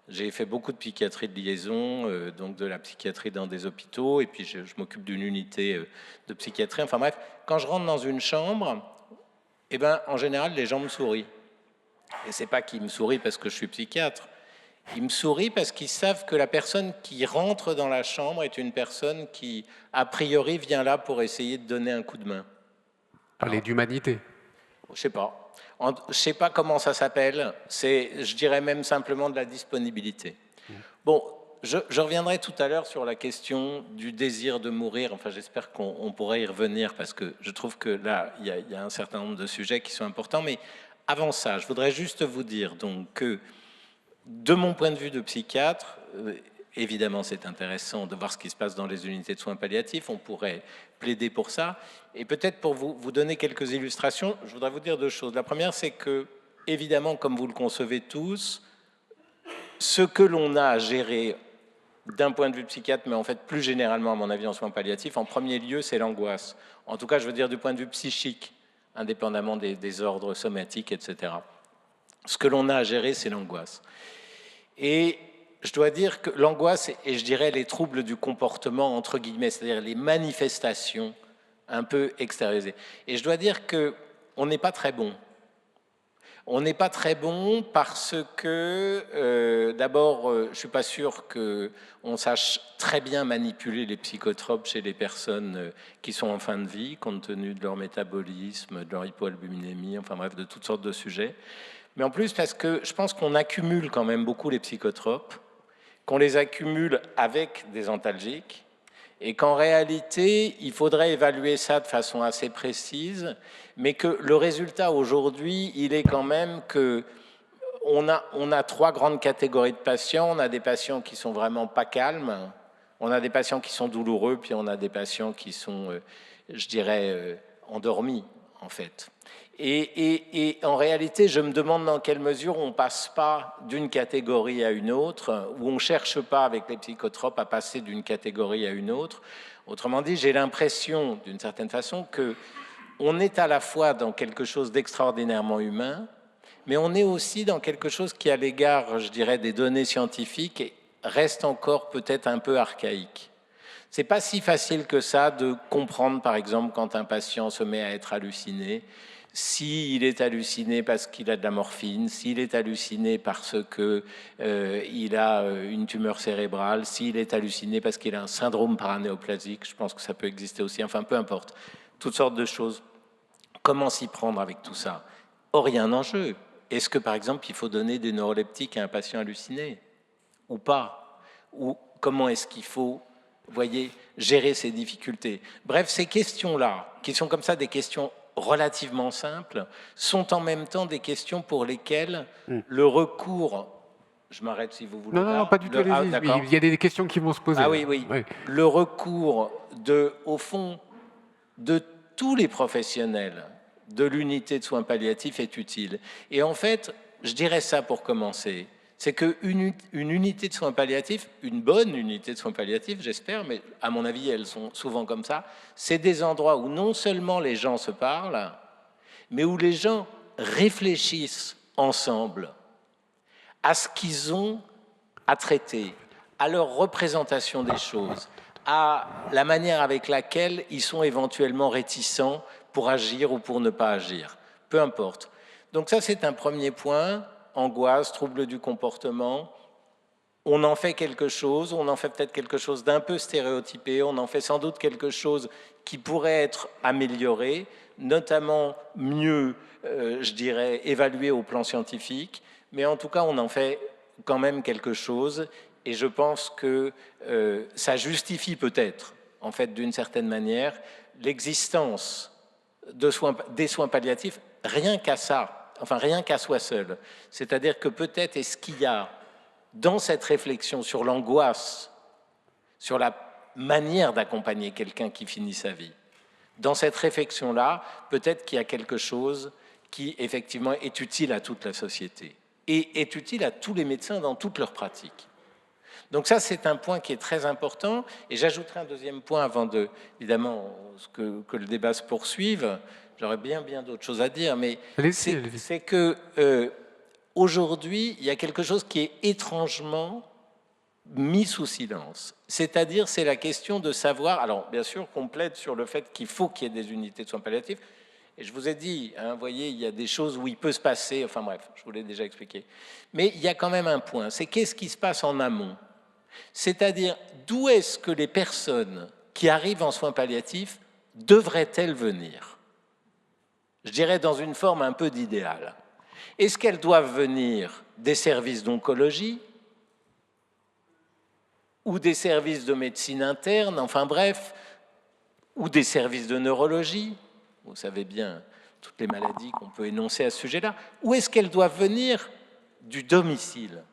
j'ai fait beaucoup de psychiatrie de liaison, donc de la psychiatrie dans des hôpitaux, et puis je m'occupe d'une unité de psychiatrie. Enfin bref, quand je rentre dans une chambre, eh ben, en général, les gens me sourient. Et c'est pas qu'ils me sourient parce que je suis psychiatre. Ils me sourient parce qu'ils savent que la personne qui rentre dans la chambre est une personne qui, a priori, vient là pour essayer de donner un coup de main. Parler d'humanité. Je sais pas. Je ne sais pas comment ça s'appelle, je dirais même simplement de la disponibilité. Bon, je reviendrai tout à l'heure sur la question du désir de mourir, enfin j'espère qu'on pourrait y revenir parce que je trouve que là, il y a un certain nombre de sujets qui sont importants, mais avant ça, je voudrais juste vous dire donc, que de mon point de vue de psychiatre, évidemment c'est intéressant de voir ce qui se passe dans les unités de soins palliatifs, on pourrait plaider pour ça. Et peut-être pour vous donner quelques illustrations, je voudrais vous dire deux choses. La première, c'est que, évidemment, comme vous le concevez tous, ce que l'on a à gérer d'un point de vue psychiatre, mais en fait plus généralement, à mon avis, en soins palliatifs, en premier lieu, c'est l'angoisse. En tout cas, je veux dire du point de vue psychique, indépendamment des ordres somatiques, etc. Ce que l'on a à gérer, c'est l'angoisse. Et je dois dire que l'angoisse, et je dirais les troubles du comportement, entre guillemets, c'est-à-dire les manifestations un peu extériorisées. Et je dois dire qu'on n'est pas très bon. On n'est pas très bon parce que, d'abord, je ne suis pas sûr qu'on sache très bien manipuler les psychotropes chez les personnes qui sont en fin de vie, compte tenu de leur métabolisme, de leur hypoalbuminémie, enfin bref, de toutes sortes de sujets. Mais en plus, parce que je pense qu'on accumule quand même beaucoup les psychotropes, qu'on les accumule avec des antalgiques, et qu'en réalité, il faudrait évaluer ça de façon assez précise, mais que le résultat aujourd'hui, il est quand même qu'on a trois grandes catégories de patients. On a des patients qui sont vraiment pas calmes, on a des patients qui sont douloureux, puis on a des patients qui sont, je dirais, endormis, en fait. Et en réalité, je me demande dans quelle mesure on ne passe pas d'une catégorie à une autre, ou on ne cherche pas avec les psychotropes à passer d'une catégorie à une autre. Autrement dit, j'ai l'impression, d'une certaine façon, qu'on est à la fois dans quelque chose d'extraordinairement humain, mais on est aussi dans quelque chose qui, à l'égard, je dirais, des données scientifiques, reste encore peut-être un peu archaïque. Ce n'est pas si facile que ça de comprendre, par exemple, quand un patient se met à être halluciné, s'il est halluciné parce qu'il a de la morphine, s'il est halluciné parce qu'il a une tumeur cérébrale, s'il est halluciné parce qu'il a un syndrome paranéoplasique, je pense que ça peut exister aussi, enfin peu importe, toutes sortes de choses. Comment s'y prendre avec tout ça? Or, il y a un enjeu. Est-ce que, par exemple, il faut donner des neuroleptiques à un patient halluciné? Ou pas? Ou comment est-ce qu'il faut, vous voyez, gérer ces difficultés? Bref, ces questions-là, qui sont comme ça des questions relativement simples, sont en même temps des questions pour lesquelles le recours... Je m'arrête si vous voulez. Non, pas du tout, allez-y. Il y a des questions qui vont se poser. Ah oui. Le recours, au fond, de tous les professionnels de l'unité de soins palliatifs est utile. Et en fait, je dirais ça pour commencer, c'est qu'une unité de soins palliatifs, une bonne unité de soins palliatifs, j'espère, mais à mon avis, elles sont souvent comme ça, c'est des endroits où non seulement les gens se parlent, mais où les gens réfléchissent ensemble à ce qu'ils ont à traiter, à leur représentation des choses, à la manière avec laquelle ils sont éventuellement réticents pour agir ou pour ne pas agir. Peu importe. Donc ça, c'est un premier point. Angoisse, trouble du comportement. On en fait quelque chose, on en fait peut-être quelque chose d'un peu stéréotypé, on en fait sans doute quelque chose qui pourrait être amélioré, notamment mieux, je dirais, évalué au plan scientifique, mais en tout cas, on en fait quand même quelque chose, et je pense que ça justifie peut-être, en fait, d'une certaine manière, l'existence des soins palliatifs, rien qu'à ça, enfin rien qu'à soi seul. C'est-à-dire que peut-être est-ce qu'il y a dans cette réflexion sur l'angoisse, sur la manière d'accompagner quelqu'un qui finit sa vie, dans cette réflexion-là, peut-être qu'il y a quelque chose qui, effectivement, est utile à toute la société et est utile à tous les médecins dans toutes leurs pratiques. Donc ça, c'est un point qui est très important. Et j'ajouterai un deuxième point avant, évidemment, que le débat se poursuive. J'aurais bien d'autres choses à dire, mais c'est que... aujourd'hui, il y a quelque chose qui est étrangement mis sous silence. C'est-à-dire, c'est la question de savoir... Alors, bien sûr, qu'on plaide sur le fait qu'il faut qu'il y ait des unités de soins palliatifs. Et je vous ai dit, vous voyez, il y a des choses où il peut se passer... Enfin bref, je vous l'ai déjà expliqué. Mais il y a quand même un point, c'est qu'est-ce qui se passe en amont? C'est-à-dire, d'où est-ce que les personnes qui arrivent en soins palliatifs devraient-elles venir? Je dirais dans une forme un peu d'idéal. Est-ce qu'elles doivent venir des services d'oncologie ou des services de médecine interne, enfin bref, ou des services de neurologie? Vous savez bien toutes les maladies qu'on peut énoncer à ce sujet-là. Ou est-ce qu'elles doivent venir du domicile?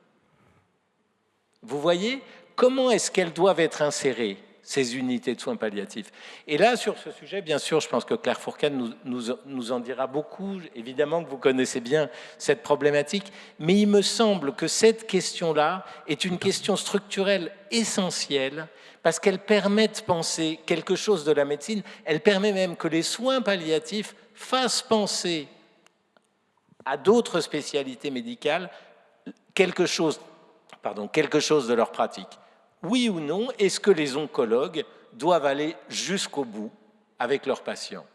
Vous voyez, comment est-ce qu'elles doivent être insérées, ces unités de soins palliatifs? Et là, sur ce sujet, bien sûr, je pense que Claire Fourcade nous en dira beaucoup. Évidemment que vous connaissez bien cette problématique, mais il me semble que cette question-là est une question structurelle essentielle parce qu'elle permet de penser quelque chose de la médecine. Elle permet même que les soins palliatifs fassent penser à d'autres spécialités médicales quelque chose de leur pratique. Oui ou non, est-ce que les oncologues doivent aller jusqu'au bout avec leurs patients?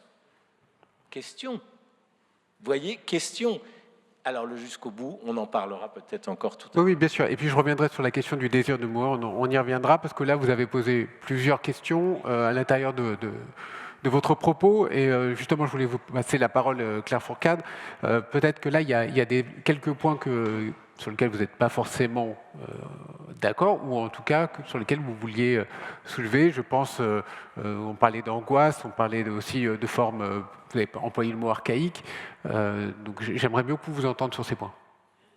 Question. Vous voyez, question. Alors, le jusqu'au bout, on en parlera peut-être encore tout à l'heure. Oui, bien sûr. Et puis, je reviendrai sur la question du désir de mourir. On y reviendra parce que là, vous avez posé plusieurs questions à l'intérieur de votre propos. Et justement, je voulais vous passer la parole, Claire Fourcade. Peut-être que là, il y a quelques points sur lesquels vous n'êtes pas forcément d'accord, ou en tout cas sur lesquels vous vouliez soulever. Je pense, on parlait d'angoisse, on parlait aussi de formes, vous avez employé le mot archaïque, donc j'aimerais beaucoup vous entendre sur ces points.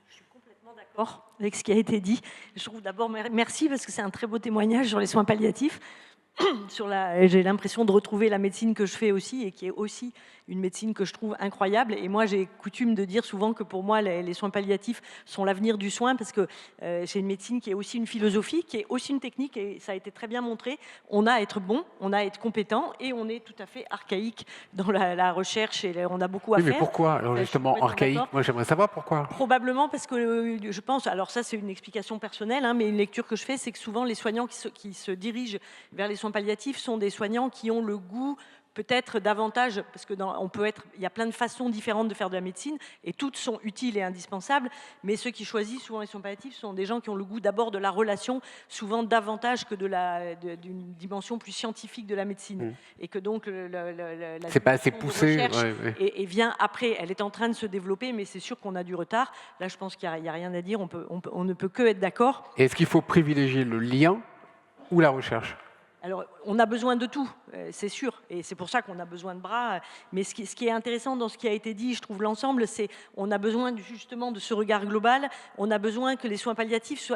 Je suis complètement d'accord avec ce qui a été dit. Je trouve d'abord, merci parce que c'est un très beau témoignage sur les soins palliatifs. J'ai l'impression de retrouver la médecine que je fais aussi et qui est aussi une médecine que je trouve incroyable. Et moi, j'ai coutume de dire souvent que pour moi, les soins palliatifs sont l'avenir du soin parce que c'est une médecine qui est aussi une philosophie, qui est aussi une technique et ça a été très bien montré. On a à être bon, on a à être compétent et on est tout à fait archaïque dans la recherche et on a beaucoup à faire. Mais pourquoi? Alors justement, archaïque, moi j'aimerais savoir pourquoi. Probablement parce que je pense, alors ça c'est une explication personnelle, mais une lecture que je fais, c'est que souvent les soignants qui se dirigent vers les soins palliatifs sont des soignants qui ont le goût peut-être davantage, parce que il y a plein de façons différentes de faire de la médecine, et toutes sont utiles et indispensables, mais ceux qui choisissent souvent les soins palliatifs sont des gens qui ont le goût d'abord de la relation, souvent davantage que d'une dimension plus scientifique de la médecine. Et que donc, c'est pas assez poussé. Et vient après, elle est en train de se développer, mais c'est sûr qu'on a du retard. Là, je pense qu'il n'y a rien à dire, on ne peut que être d'accord. Est-ce qu'il faut privilégier le lien ou la recherche? Alors, on a besoin de tout, c'est sûr, et c'est pour ça qu'on a besoin de bras. Mais ce qui est intéressant dans ce qui a été dit, je trouve l'ensemble, c'est on a besoin justement de ce regard global. On a besoin que les soins palliatifs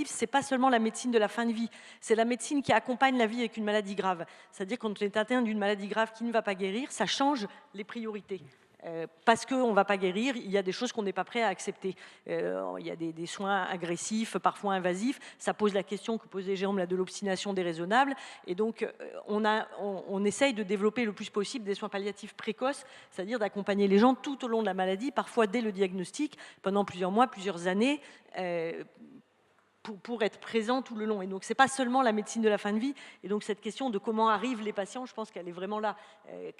c'est pas seulement la médecine de la fin de vie, c'est la médecine qui accompagne la vie avec une maladie grave. C'est-à-dire quand on est atteint d'une maladie grave qui ne va pas guérir, ça change les priorités. Parce qu'on ne va pas guérir, il y a des choses qu'on n'est pas prêt à accepter. Il y a des soins agressifs, parfois invasifs. Ça pose la question que posait Jérôme là, de l'obstination déraisonnable. Et donc, on essaye de développer le plus possible des soins palliatifs précoces, c'est-à-dire d'accompagner les gens tout au long de la maladie, parfois dès le diagnostic, pendant plusieurs mois, plusieurs années, pour être présent tout le long. Et donc, ce n'est pas seulement la médecine de la fin de vie. Et donc, cette question de comment arrivent les patients, je pense qu'elle est vraiment là.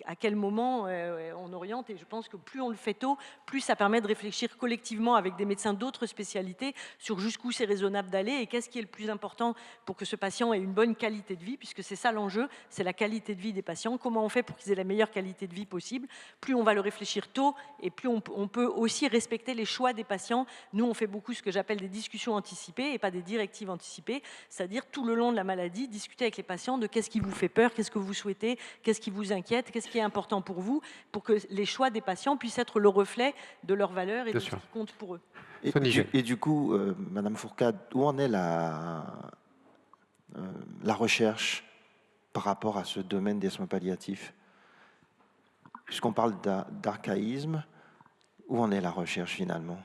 À quel moment on oriente. Et je pense que plus on le fait tôt, plus ça permet de réfléchir collectivement avec des médecins d'autres spécialités sur jusqu'où c'est raisonnable d'aller et qu'est-ce qui est le plus important pour que ce patient ait une bonne qualité de vie, puisque c'est ça l'enjeu, c'est la qualité de vie des patients. Comment on fait pour qu'ils aient la meilleure qualité de vie possible? Plus on va le réfléchir tôt et plus on peut aussi respecter les choix des patients. Nous, on fait beaucoup ce que j'appelle des discussions anticipées et pas des directives anticipées, c'est-à-dire tout le long de la maladie, discuter avec les patients de qu'est-ce qui vous fait peur, qu'est-ce que vous souhaitez, qu'est-ce qui vous inquiète, qu'est-ce qui est important pour vous, pour que les choix des patients puissent être le reflet de leurs valeurs et de ce qui compte pour eux. Et du coup, Madame Fourcade, où en est la recherche par rapport à ce domaine des soins palliatifs? Puisqu'on parle d'archaïsme, où en est la recherche finalement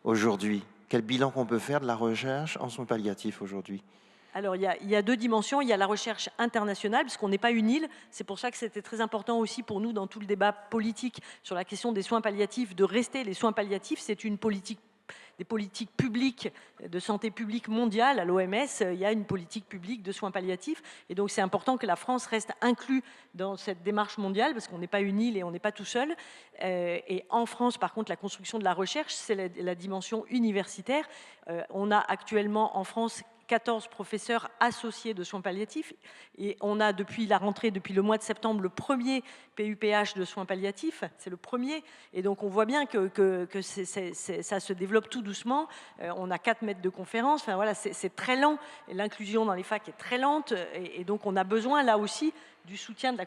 aujourd'hui? Quel bilan qu'on peut faire de la recherche en soins palliatifs aujourd'hui? Alors, il y a deux dimensions. Il y a la recherche internationale, parce qu'on n'est pas une île. C'est pour ça que c'était très important aussi pour nous, dans tout le débat politique sur la question des soins palliatifs, de rester. Les soins palliatifs, c'est une politique, des politiques publiques de santé publique mondiale. À l'OMS, il y a une politique publique de soins palliatifs. Et donc, c'est important que la France reste inclue dans cette démarche mondiale, parce qu'on n'est pas une île et on n'est pas tout seul. Et en France, par contre, la construction de la recherche, c'est la dimension universitaire. On a actuellement en France 14 professeurs associés de soins palliatifs. Et on a depuis la rentrée, depuis le mois de septembre, le premier PUPH de soins palliatifs. C'est le premier. Et donc, on voit bien que ça se développe tout doucement. On a 4 mètres de conférences. Enfin, voilà, c'est très lent. L'inclusion dans les facs est très lente. Et donc, on a besoin, là aussi, du soutien de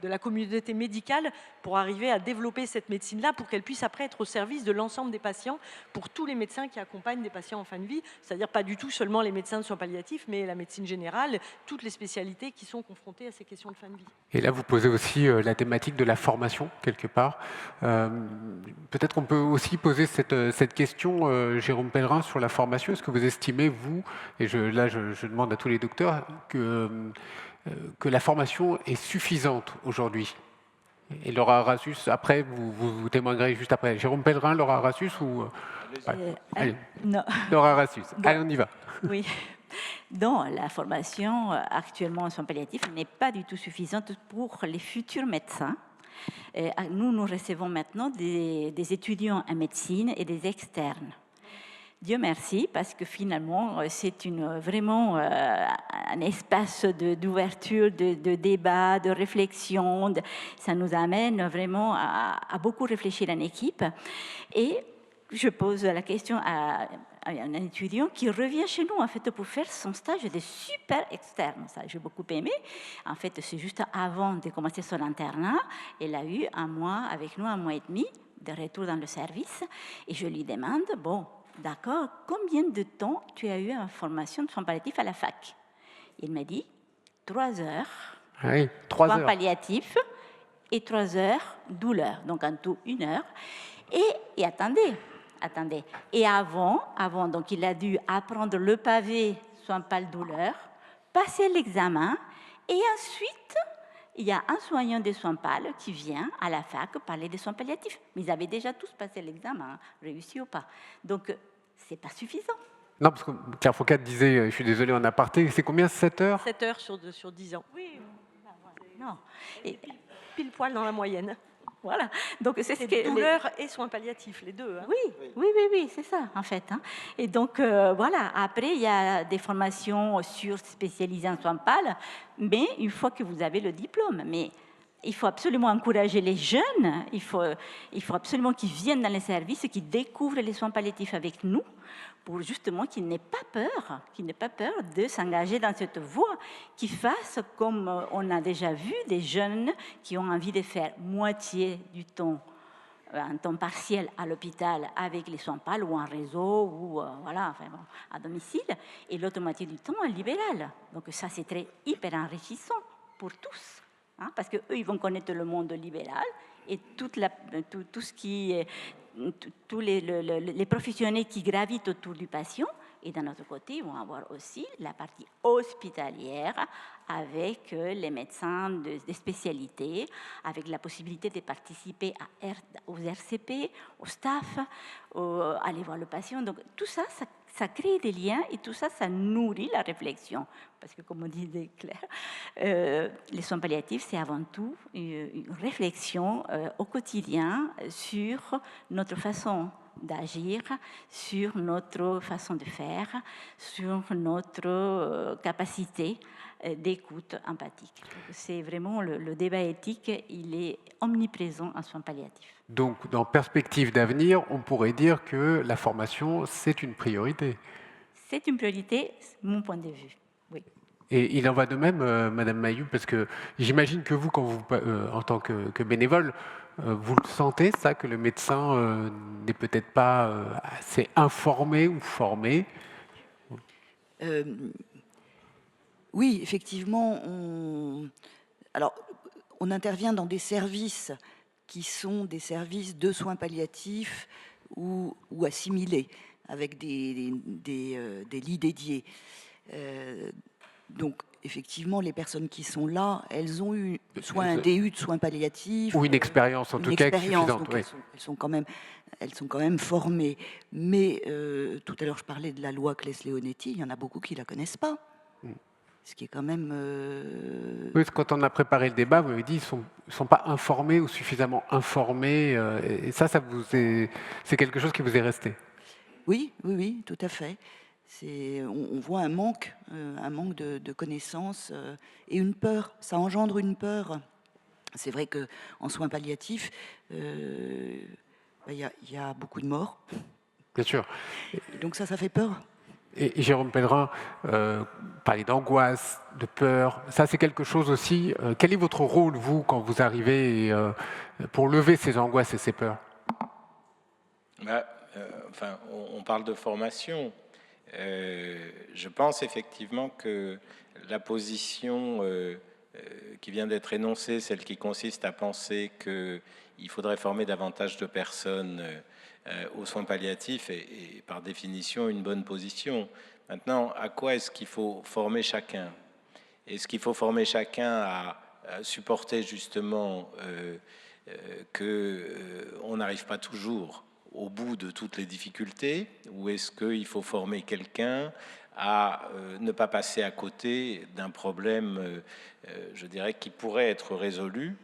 la communauté médicale pour arriver à développer cette médecine-là, pour qu'elle puisse après être au service de l'ensemble des patients, pour tous les médecins qui accompagnent des patients en fin de vie, c'est-à-dire pas du tout seulement les médecins de soins palliatifs, mais la médecine générale, toutes les spécialités qui sont confrontées à ces questions de fin de vie. Et là, vous posez aussi la thématique de la formation, quelque part. Peut-être qu'on peut aussi poser cette question, Jérôme Pellerin, sur la formation. Est-ce que vous estimez, vous, et je demande à tous les docteurs, que la formation est suffisante aujourd'hui? Et Laura Arassus, après, vous témoignerez juste après. Jérôme Pellerin, Laura Arassus ou... allez. Non. Laura Arassus. Allez, on y va. Oui. Non, la formation actuellement en soins palliatifs n'est pas du tout suffisante pour les futurs médecins. Nous recevons maintenant des étudiants en médecine et des externes. Dieu merci, parce que finalement, c'est vraiment un espace d'ouverture, de débat, de réflexion. Ça nous amène vraiment à beaucoup réfléchir en équipe. Et je pose la question à un étudiant qui revient chez nous en fait, pour faire son stage de super externe. Ça, j'ai beaucoup aimé. En fait, c'est juste avant de commencer son internat. Elle a eu 1 mois avec nous, 1 mois et demi de retour dans le service. Et je lui demande, bon, d'accord, combien de temps tu as eu en formation de soins palliatifs à la fac? Il m'a dit 3 heures. Oui, 3 soins heures. palliatifs et 3 heures douleur. Donc en tout 1 heure. Et attendez. Et avant, donc il a dû apprendre le pavé soins pal douleur, passer l'examen et ensuite il y a un soignant des soins pâles qui vient à la fac parler des soins palliatifs. Mais ils avaient déjà tous passé l'examen, réussi ou pas. Donc, ce n'est pas suffisant. Non, parce que Claire Fourcade disait, je suis désolé en aparté, c'est combien, 7 heures? 7 heures sur 10 ans. Oui, non. Et pile poil dans la moyenne. Voilà. Donc, c'est ce que douleur et soins palliatifs, les deux. Hein. Oui, c'est ça, en fait. Hein. Et donc, voilà. Après, il y a des formations spécialisées en soins pâles, mais une fois que vous avez le diplôme. Mais il faut absolument encourager les jeunes, il faut absolument qu'ils viennent dans les services, qu'ils découvrent les soins palliatifs avec nous, pour justement qu'ils n'aient pas peur de s'engager dans cette voie, qu'ils fassent comme on a déjà vu des jeunes qui ont envie de faire moitié du temps, un temps partiel à l'hôpital avec les soins pâles ou en réseau ou à domicile, et l'autre moitié du temps en libéral. Donc ça, c'est hyper enrichissant pour tous. Hein, parce qu'eux, ils vont connaître le monde libéral et tout ce qui est, tous les professionnels qui gravitent autour du patient. Et d'un autre côté, ils vont avoir aussi la partie hospitalière avec les médecins des spécialités, avec la possibilité de participer aux RCP, au staff, aller voir le patient. Donc tout ça, ça crée des liens et tout ça, ça nourrit la réflexion. Parce que comme on disait Claire, les soins palliatifs, c'est avant tout une réflexion au quotidien sur notre façon d'agir, sur notre façon de faire, sur notre capacité d'écoute empathique. C'est vraiment le débat éthique, il est omniprésent en soins palliatifs. Donc, dans perspective d'avenir, on pourrait dire que la formation, c'est une priorité. C'est une priorité, mon point de vue, oui. Et il en va de même, Madame Mayou, parce que j'imagine que vous, en tant que bénévole, vous le sentez, ça, que le médecin n'est peut-être pas assez informé ou formé? Oui, effectivement, on intervient dans des services qui sont des services de soins palliatifs ou assimilés, avec des lits dédiés. Donc, effectivement, les personnes qui sont là, elles ont eu soit un DU de soins palliatifs... Ou une expérience, en tout cas, suffisante. Donc Oui. elles sont quand même formées. Mais tout à l'heure, je parlais de la loi Claes-Leonetti, il y en a beaucoup qui ne la connaissent pas. Ce qui est quand même... Oui, parce que quand on a préparé le débat, vous m'avez dit qu'ils ne sont pas informés ou suffisamment informés. Et ça c'est quelque chose qui vous est resté. Oui, tout à fait. On voit un manque de connaissances et une peur. Ça engendre une peur. C'est vrai qu'en soins palliatifs, il y a beaucoup de morts. Bien sûr. Donc ça fait peur. Et Jérôme Pellerin parlait d'angoisse, de peur. Ça, c'est quelque chose aussi. Quel est votre rôle, vous, quand vous arrivez pour lever ces angoisses et ces peurs? On parle de formation. Je pense effectivement que la position qui vient d'être énoncée, celle qui consiste à penser qu'il faudrait former davantage de personnes aux soins palliatifs est par définition une bonne position. Maintenant, à quoi est-ce qu'il faut former chacun? Est-ce qu'il faut former chacun à supporter justement qu'on n'arrive pas toujours au bout de toutes les difficultés, ou est-ce qu'il faut former quelqu'un à ne pas passer à côté d'un problème, je dirais, qui pourrait être résolu,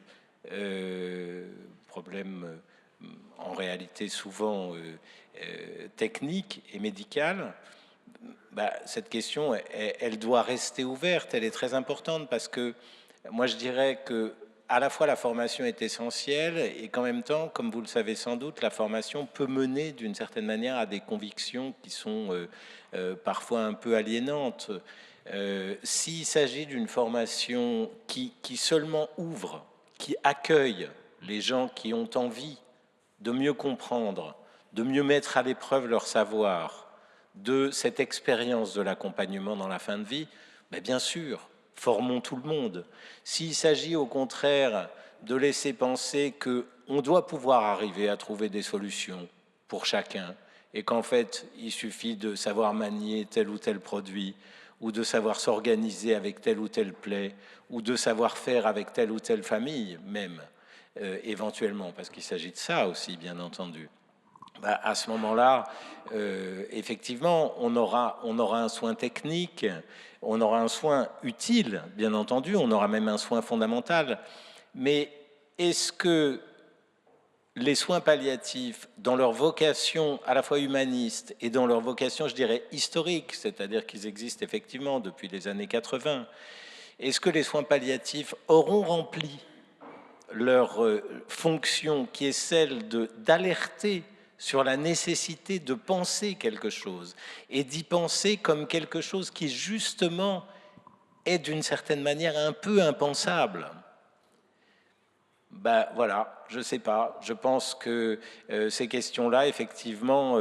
problème en réalité souvent technique et médicale? Cette question, elle doit rester ouverte, elle est très importante, parce que moi je dirais que à la fois la formation est essentielle et qu'en même temps, comme vous le savez sans doute, la formation peut mener d'une certaine manière à des convictions qui sont parfois un peu aliénantes. S'il s'agit d'une formation qui seulement ouvre, qui accueille les gens qui ont envie de mieux comprendre, de mieux mettre à l'épreuve leur savoir, de cette expérience de l'accompagnement dans la fin de vie, bien sûr, formons tout le monde. S'il s'agit au contraire de laisser penser qu'on doit pouvoir arriver à trouver des solutions pour chacun et qu'en fait, il suffit de savoir manier tel ou tel produit ou de savoir s'organiser avec tel ou tel plaie ou de savoir faire avec telle ou telle famille même, éventuellement, parce qu'il s'agit de ça aussi, bien entendu. À ce moment-là, effectivement, on aura un soin technique, on aura un soin utile, bien entendu, on aura même un soin fondamental. Mais est-ce que les soins palliatifs, dans leur vocation à la fois humaniste et dans leur vocation, je dirais, historique, c'est-à-dire qu'ils existent effectivement depuis les années 80, est-ce que les soins palliatifs auront rempli leur fonction qui est celle d'alerter sur la nécessité de penser quelque chose et d'y penser comme quelque chose qui justement est d'une certaine manière un peu impensable? Voilà, je ne sais pas. Je pense que ces questions-là, effectivement,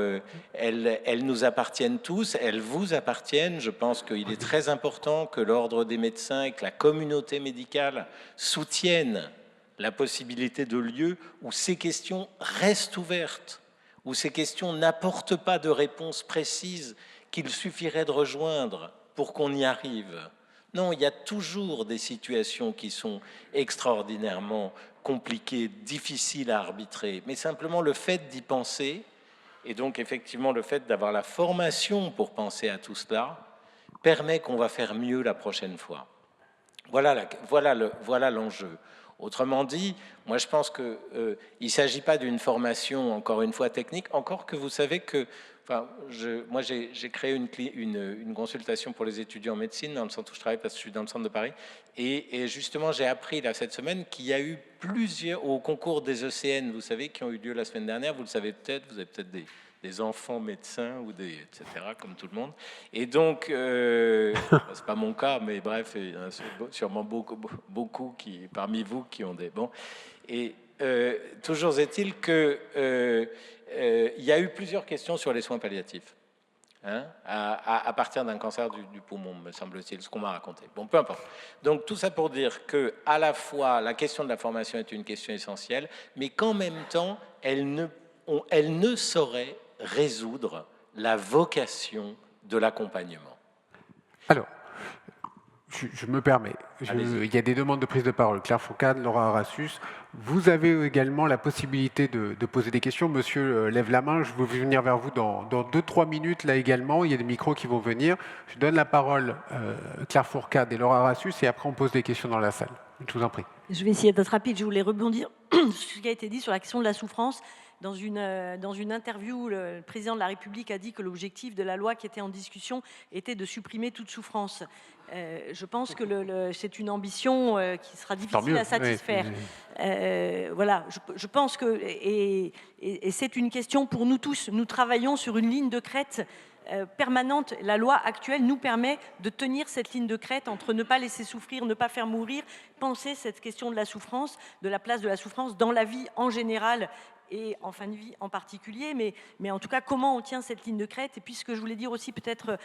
elles nous appartiennent tous, elles vous appartiennent. Je pense qu'il est très important que l'Ordre des médecins et que la communauté médicale soutiennent la possibilité de lieux où ces questions restent ouvertes, où ces questions n'apportent pas de réponse précise qu'il suffirait de rejoindre pour qu'on y arrive. Non, il y a toujours des situations qui sont extraordinairement compliquées, difficiles à arbitrer, mais simplement le fait d'y penser Et donc, effectivement, le fait d'avoir la formation pour penser à tout cela permet qu'on va faire mieux la prochaine fois. Voilà l'enjeu. Autrement dit, moi je pense qu'il ne s'agit pas d'une formation, encore une fois, technique, encore que vous savez que, moi j'ai créé une consultation pour les étudiants en médecine dans le centre où je travaille, parce que je suis dans le centre de Paris, et justement j'ai appris là, cette semaine qu'il y a eu plusieurs, au concours des ECN, vous savez, qui ont eu lieu la semaine dernière, vous le savez peut-être, vous avez peut-être des enfants médecins ou etc., comme tout le monde. Et donc, c'est pas mon cas, mais bref, il y en a sûrement beaucoup qui, parmi vous qui ont des... Bon. Et toujours est-il qu'il y a eu plusieurs questions sur les soins palliatifs, hein, à partir d'un cancer du poumon, me semble-t-il, ce qu'on m'a raconté. Bon, peu importe. Donc, tout ça pour dire que, à la fois, la question de la formation est une question essentielle, mais qu'en même temps, elle ne saurait résoudre la vocation de l'accompagnement. Alors, je me permets. Il y a des demandes de prise de parole. Claire Fourcade, Laura Arassus. Vous avez également la possibilité de poser des questions. Monsieur lève la main. Je vais venir vers vous dans 2-3 minutes. Là également, il y a des micros qui vont venir. Je donne la parole à Claire Fourcade et Laura Arassus et après on pose des questions dans la salle. Je vous en prie. Je vais essayer d'être rapide. Je voulais rebondir sur ce qui a été dit sur la question de la souffrance. Dans une interview, le président de la République a dit que l'objectif de la loi qui était en discussion était de supprimer toute souffrance. Je pense que c'est une ambition qui sera difficile à satisfaire. Voilà, je pense que, et c'est une question pour nous tous, nous travaillons sur une ligne de crête permanente. La loi actuelle nous permet de tenir cette ligne de crête entre ne pas laisser souffrir, ne pas faire mourir, penser cette question de la souffrance, de la place de la souffrance dans la vie en général et en fin de vie en particulier, mais en tout cas, comment on tient cette ligne de crête. Et puis, ce que je voulais dire aussi, peut-être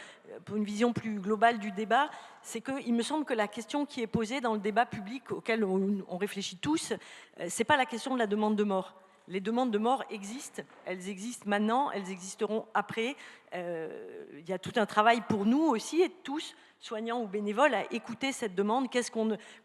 pour une vision plus globale du débat, c'est qu'il me semble que la question qui est posée dans le débat public auquel on réfléchit tous, c'est pas la question de la demande de mort. Les demandes de mort existent, elles existent maintenant, elles existeront après. Il y a tout un travail pour nous aussi, et tous, soignants ou bénévoles, à écouter cette demande.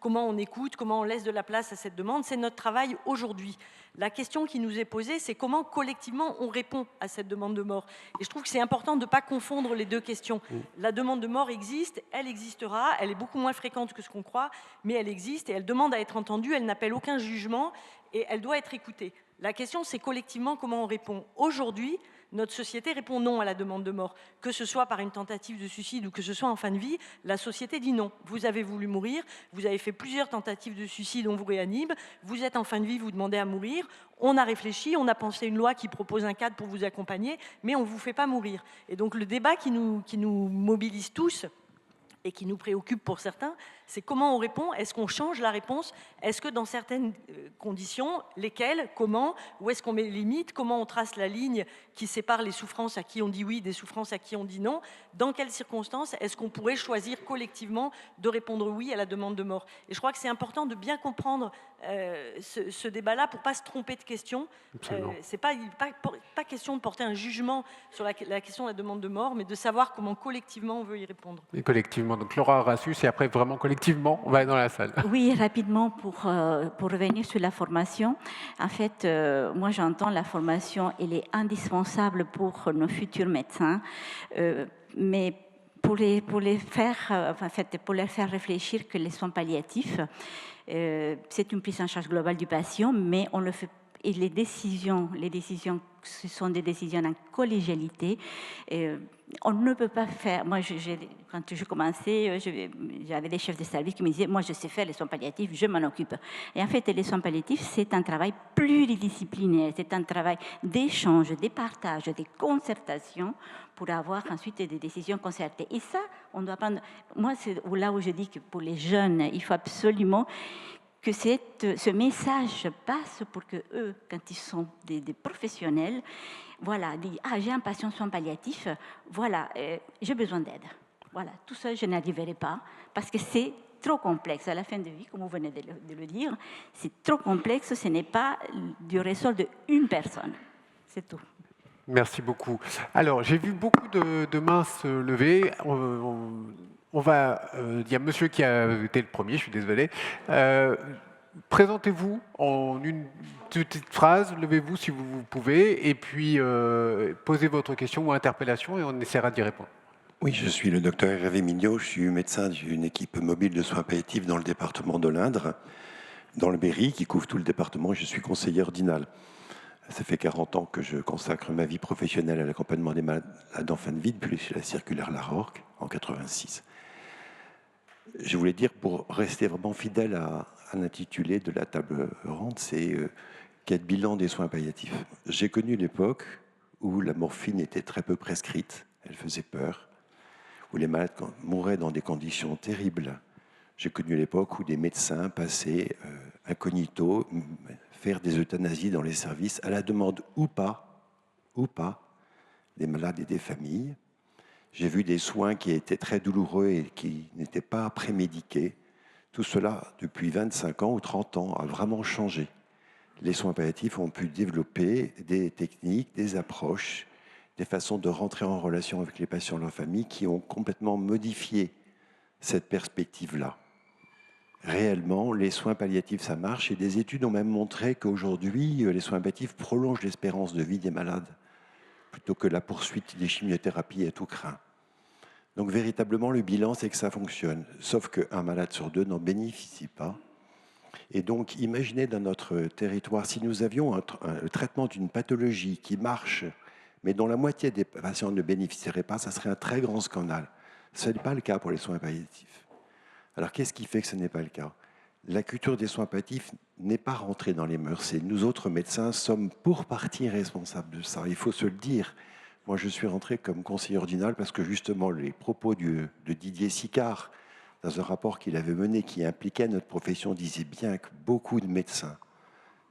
Comment on écoute, comment on laisse de la place à cette demande. C'est notre travail aujourd'hui. La question qui nous est posée, c'est comment collectivement on répond à cette demande de mort. Et je trouve que c'est important de ne pas confondre les deux questions. La demande de mort existe, elle existera, elle est beaucoup moins fréquente que ce qu'on croit, mais elle existe et elle demande à être entendue, elle n'appelle aucun jugement et elle doit être écoutée. La question, c'est collectivement comment on répond. Aujourd'hui, notre société répond non à la demande de mort. Que ce soit par une tentative de suicide ou que ce soit en fin de vie, la société dit non. Vous avez voulu mourir, vous avez fait plusieurs tentatives de suicide, on vous réanime, vous êtes en fin de vie, vous demandez à mourir, on a réfléchi, on a pensé une loi qui propose un cadre pour vous accompagner, mais on ne vous fait pas mourir. Et donc le débat qui nous mobilise tous, et qui nous préoccupe pour certains, c'est comment on répond. Est-ce qu'on change la réponse? Est-ce que dans certaines conditions, lesquelles, comment, où est-ce qu'on met les limites? Comment on trace la ligne qui sépare les souffrances à qui on dit oui des souffrances à qui on dit non? Dans quelles circonstances est-ce qu'on pourrait choisir collectivement de répondre oui à la demande de mort? Et je crois que c'est important de bien comprendre ce débat-là pour ne pas se tromper de question. C'est pas question de porter un jugement sur la question de la demande de mort, mais de savoir comment collectivement on veut y répondre. Et collectivement, donc Laura Arassus, et après vraiment collectivement, on va aller dans la salle. Oui, rapidement, pour revenir sur la formation. En fait, moi j'entends la formation, elle est indispensable pour nos futurs médecins, mais pour les faire réfléchir que les soins palliatifs, c'est une prise en charge globale du patient, mais on le fait. Et les décisions, ce sont des décisions en collégialité. On ne peut pas faire... Moi, quand je commençais, j'avais des chefs de service qui me disaient « Moi, je sais faire les soins palliatifs, je m'en occupe. » Et en fait, les soins palliatifs, c'est un travail pluridisciplinaire. C'est un travail d'échange, de partage, de concertation pour avoir ensuite des décisions concertées. Et ça, on doit prendre... Moi, c'est là où je dis que pour les jeunes, il faut absolument... que ce message passe pour que eux, quand ils sont des professionnels, voilà, disent « Ah, j'ai un patient soins palliatifs, voilà, j'ai besoin d'aide. » Voilà, tout ça, je n'arriverai pas, parce que c'est trop complexe. À la fin de vie, comme vous venez de le dire, c'est trop complexe, ce n'est pas du ressort d'une personne. C'est tout. Merci beaucoup. Alors, j'ai vu beaucoup de mains se lever. Il y a monsieur qui a été le premier, je suis désolé. Présentez-vous en une petite phrase, levez-vous si vous pouvez, et puis posez votre question ou interpellation et on essaiera d'y répondre. Oui, je suis le docteur Hervé Mignot, je suis médecin d'une équipe mobile de soins palliatifs dans le département de l'Indre, dans le Berry, qui couvre tout le département, et je suis conseiller ordinal. Ça fait 40 ans que je consacre ma vie professionnelle à l'accompagnement des malades en fin de vie, depuis la circulaire Larorque, en 86. Je voulais dire, pour rester vraiment fidèle à l'intitulé de la table ronde, c'est quel bilan des soins palliatifs. J'ai connu l'époque où la morphine était très peu prescrite, elle faisait peur, où les malades mouraient dans des conditions terribles. J'ai connu l'époque où des médecins passaient incognito, faire des euthanasies dans les services à la demande ou pas, des malades et des familles. J'ai vu des soins qui étaient très douloureux et qui n'étaient pas prémédiqués. Tout cela, depuis 25 ans ou 30 ans, a vraiment changé. Les soins palliatifs ont pu développer des techniques, des approches, des façons de rentrer en relation avec les patients et leurs familles qui ont complètement modifié cette perspective-là. Réellement, les soins palliatifs, ça marche, et des études ont même montré qu'aujourd'hui, les soins palliatifs prolongent l'espérance de vie des malades, plutôt que la poursuite des chimiothérapies à tout crin. Donc véritablement, le bilan, c'est que ça fonctionne, sauf qu'un malade sur deux n'en bénéficie pas. Et donc, imaginez dans notre territoire, si nous avions le traitement d'une pathologie qui marche, mais dont la moitié des patients ne bénéficieraient pas, ça serait un très grand scandale. Ce n'est pas le cas pour les soins palliatifs. Alors, qu'est-ce qui fait que ce n'est pas le cas? La culture des soins palliatifs n'est pas rentrée dans les mœurs. Et nous autres médecins sommes pour partie responsables de ça. Il faut se le dire. Moi, je suis rentré comme conseiller ordinal parce que justement, les propos de Didier Sicard, dans un rapport qu'il avait mené qui impliquait notre profession, disaient bien que beaucoup de médecins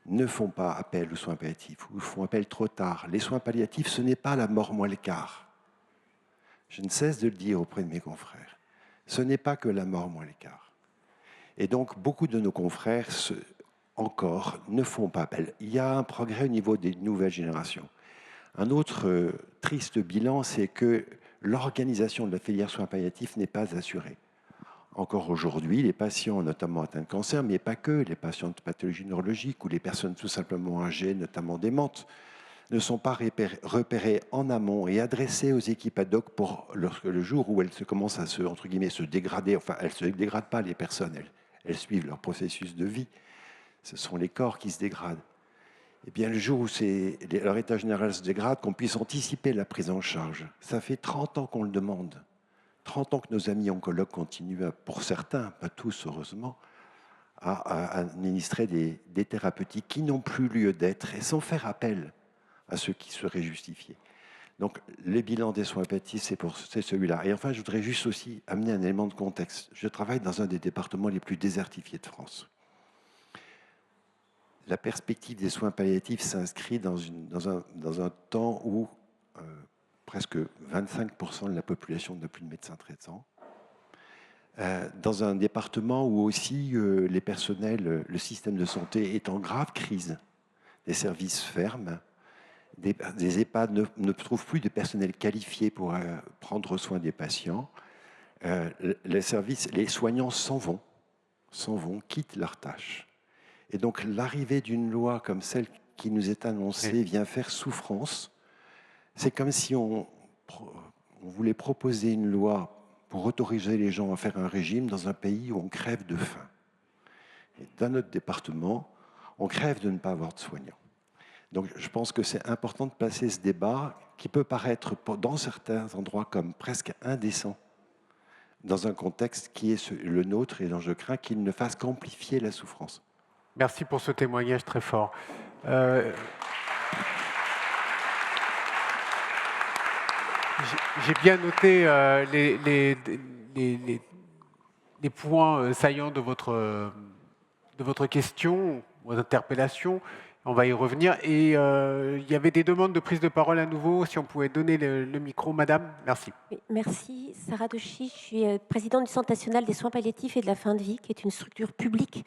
ne font pas appel aux soins palliatifs ou font appel trop tard. Les soins palliatifs, ce n'est pas la mort moins le quart. Je ne cesse de le dire auprès de mes confrères. Ce n'est pas que la mort moins le quart. Et donc, beaucoup de nos confrères, encore, ne font pas appel. Il y a un progrès au niveau des nouvelles générations. Un autre triste bilan, c'est que l'organisation de la filière soins palliatifs n'est pas assurée. Encore aujourd'hui, les patients, notamment atteints de cancer, mais pas que, les patients de pathologies neurologiques ou les personnes tout simplement âgées, notamment démentes, ne sont pas repérés en amont et adressés aux équipes ad hoc pour le jour où elles commencent à se, entre guillemets, se dégrader. Enfin, elles ne se dégradent pas, les personnes, elles suivent leur processus de vie. Ce sont les corps qui se dégradent. Eh bien, le jour où leur état général se dégrade, qu'on puisse anticiper la prise en charge. Ça fait 30 ans qu'on le demande. 30 ans que nos amis oncologues continuent, pour certains, pas tous heureusement, à administrer des thérapeutiques qui n'ont plus lieu d'être et sans faire appel à ceux qui seraient justifiés. Donc, le bilan des soins palliatifs, c'est celui-là. Et enfin, je voudrais juste aussi amener un élément de contexte. Je travaille dans un des départements les plus désertifiés de France. La perspective des soins palliatifs s'inscrit dans un temps où presque 25% de la population n'a plus de médecin traitant. Dans un département où aussi les personnels, le système de santé est en grave crise. Des services ferment, des EHPAD ne trouvent plus de personnel qualifié pour prendre soin des patients. Les soignants s'en vont, quittent leurs tâches. Et donc l'arrivée d'une loi comme celle qui nous est annoncée vient faire souffrance. C'est comme si on voulait proposer une loi pour autoriser les gens à faire un régime dans un pays où on crève de faim. Et dans notre département, on crève de ne pas avoir de soignants. Donc je pense que c'est important de placer ce débat qui peut paraître dans certains endroits comme presque indécent dans un contexte qui est le nôtre et dont je crains qu'il ne fasse qu'amplifier la souffrance. Merci pour ce témoignage très fort. J'ai bien noté les points saillants de votre question ou d'interpellation. On va y revenir. Et il y avait des demandes de prise de parole à nouveau. Si on pouvait donner le micro, madame. Merci. Oui, merci. Sarah Dochy, je suis présidente du Centre national des soins palliatifs et de la fin de vie, qui est une structure publique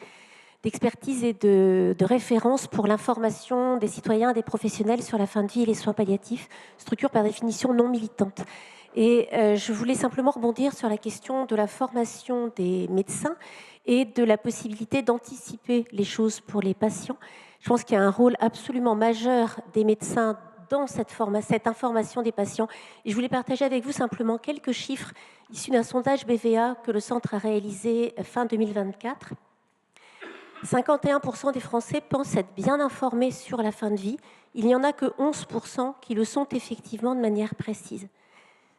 d'expertise et de référence pour l'information des citoyens et des professionnels sur la fin de vie et les soins palliatifs, structure par définition non militante. Et je voulais simplement rebondir sur la question de la formation des médecins et de la possibilité d'anticiper les choses pour les patients. Je pense qu'il y a un rôle absolument majeur des médecins dans cette information des patients. Et je voulais partager avec vous simplement quelques chiffres issus d'un sondage BVA que le Centre a réalisé fin 2024. 51% des Français pensent être bien informés sur la fin de vie. Il n'y en a que 11% qui le sont effectivement de manière précise.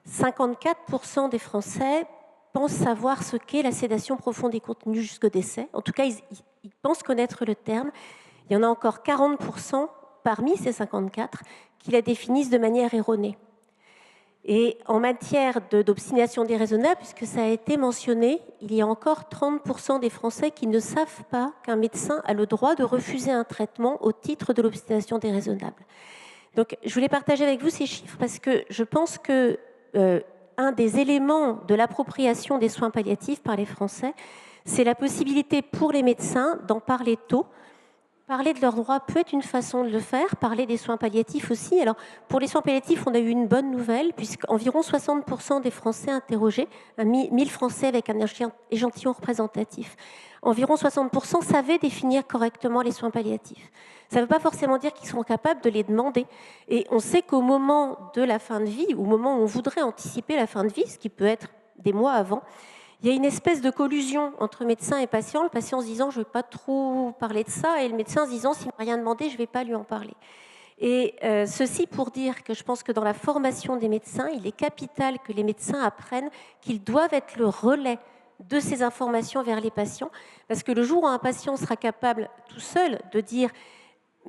54% des Français pensent savoir ce qu'est la sédation profonde et continue jusqu'au décès. En tout cas, ils pensent connaître le terme. Il y en a encore 40% parmi ces 54 qui la définissent de manière erronée. Et en matière d'obstination déraisonnable, puisque ça a été mentionné, il y a encore 30% des Français qui ne savent pas qu'un médecin a le droit de refuser un traitement au titre de l'obstination déraisonnable. Donc, je voulais partager avec vous ces chiffres parce que je pense que un des éléments de l'appropriation des soins palliatifs par les Français, c'est la possibilité pour les médecins d'en parler tôt. Parler de leurs droits peut être une façon de le faire, parler des soins palliatifs aussi. Alors, pour les soins palliatifs, on a eu une bonne nouvelle, puisqu'environ 60% des Français interrogés, 1000 Français avec un échantillon représentatif, environ 60% savaient définir correctement les soins palliatifs. Ça ne veut pas forcément dire qu'ils seront capables de les demander. Et on sait qu'au moment de la fin de vie, au moment où on voudrait anticiper la fin de vie, ce qui peut être des mois avant, il y a une espèce de collusion entre médecin et patient, le patient se disant « je ne vais pas trop parler de ça » et le médecin se disant « s'il ne m'a rien demandé, je ne vais pas lui en parler ». Et ceci pour dire que je pense que dans la formation des médecins, il est capital que les médecins apprennent qu'ils doivent être le relais de ces informations vers les patients, parce que le jour où un patient sera capable tout seul de dire «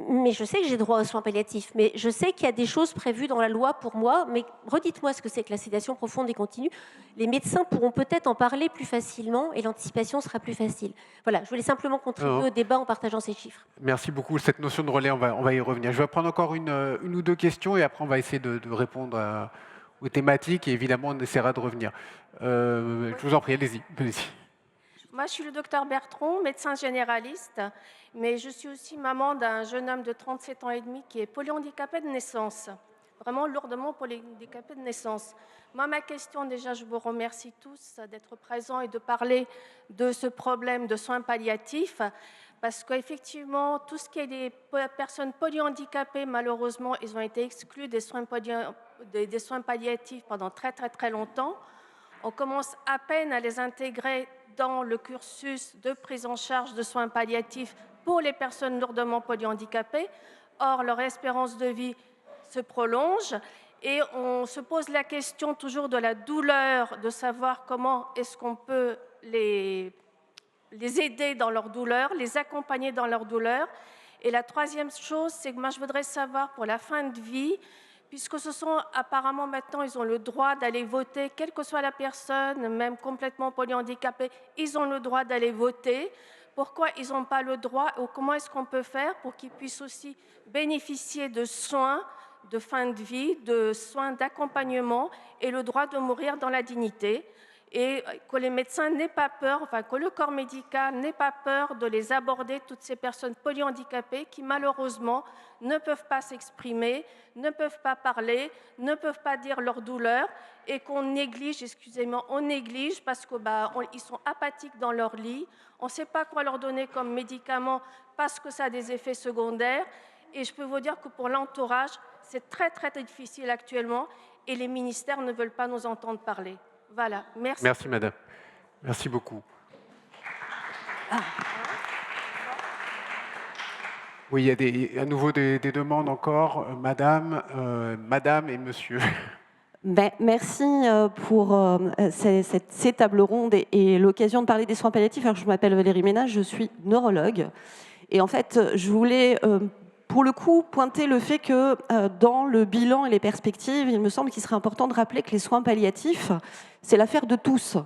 mais je sais que j'ai droit aux soins palliatifs, mais je sais qu'il y a des choses prévues dans la loi pour moi, mais redites-moi ce que c'est que la sédation profonde et continue », les médecins pourront peut-être en parler plus facilement et l'anticipation sera plus facile. Voilà, je voulais simplement contribuer au débat en partageant ces chiffres. Merci beaucoup. Cette notion de relais, on va y revenir. Je vais prendre encore une ou deux questions et après on va essayer de répondre aux thématiques et évidemment on essaiera de revenir. Je vous en prie, allez-y. Moi, je suis le docteur Bertrand, médecin généraliste, mais je suis aussi maman d'un jeune homme de 37 ans et demi qui est polyhandicapé de naissance, vraiment lourdement polyhandicapé de naissance. Moi, ma question, déjà, je vous remercie tous d'être présents et de parler de ce problème de soins palliatifs, parce qu'effectivement, tout ce qui est des personnes polyhandicapées, malheureusement, ils ont été exclus des soins palliatifs pendant très, très, très longtemps. On commence à peine à les intégrer dans le cursus de prise en charge de soins palliatifs pour les personnes lourdement polyhandicapées. Or, leur espérance de vie se prolonge et on se pose la question toujours de la douleur, de savoir comment est-ce qu'on peut les aider dans leur douleur, les accompagner dans leur douleur. Et la troisième chose, c'est que moi, je voudrais savoir pour la fin de vie, puisque ce sont apparemment maintenant, ils ont le droit d'aller voter, quelle que soit la personne, même complètement polyhandicapée, ils ont le droit d'aller voter. Pourquoi ils n'ont pas le droit ou comment est-ce qu'on peut faire pour qu'ils puissent aussi bénéficier de soins de fin de vie, de soins d'accompagnement et le droit de mourir dans la dignité et que les médecins n'aient pas peur, enfin que le corps médical n'ait pas peur de les aborder, toutes ces personnes polyhandicapées qui malheureusement ne peuvent pas s'exprimer, ne peuvent pas parler, ne peuvent pas dire leur douleur et qu'on néglige, excusez-moi, on néglige parce qu'ils sont apathiques dans leur lit, on ne sait pas quoi leur donner comme médicament parce que ça a des effets secondaires et je peux vous dire que pour l'entourage, c'est très très difficile actuellement et les ministères ne veulent pas nous entendre parler. Voilà, merci. Merci madame. Merci beaucoup. Oui, il y a à nouveau des demandes encore. Madame et monsieur. Merci pour ces tables rondes et l'occasion de parler des soins palliatifs. Alors, je m'appelle Valérie Ménage, je suis neurologue. Et en fait, je voulais, pour le coup, pointer le fait que dans le bilan et les perspectives, il me semble qu'il serait important de rappeler que les soins palliatifs, c'est l'affaire de tous.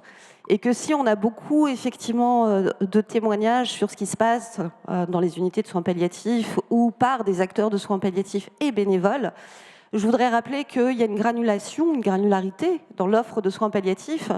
Et que si on a beaucoup, effectivement, de témoignages sur ce qui se passe dans les unités de soins palliatifs ou par des acteurs de soins palliatifs et bénévoles, je voudrais rappeler qu'il y a une granularité dans l'offre de soins palliatifs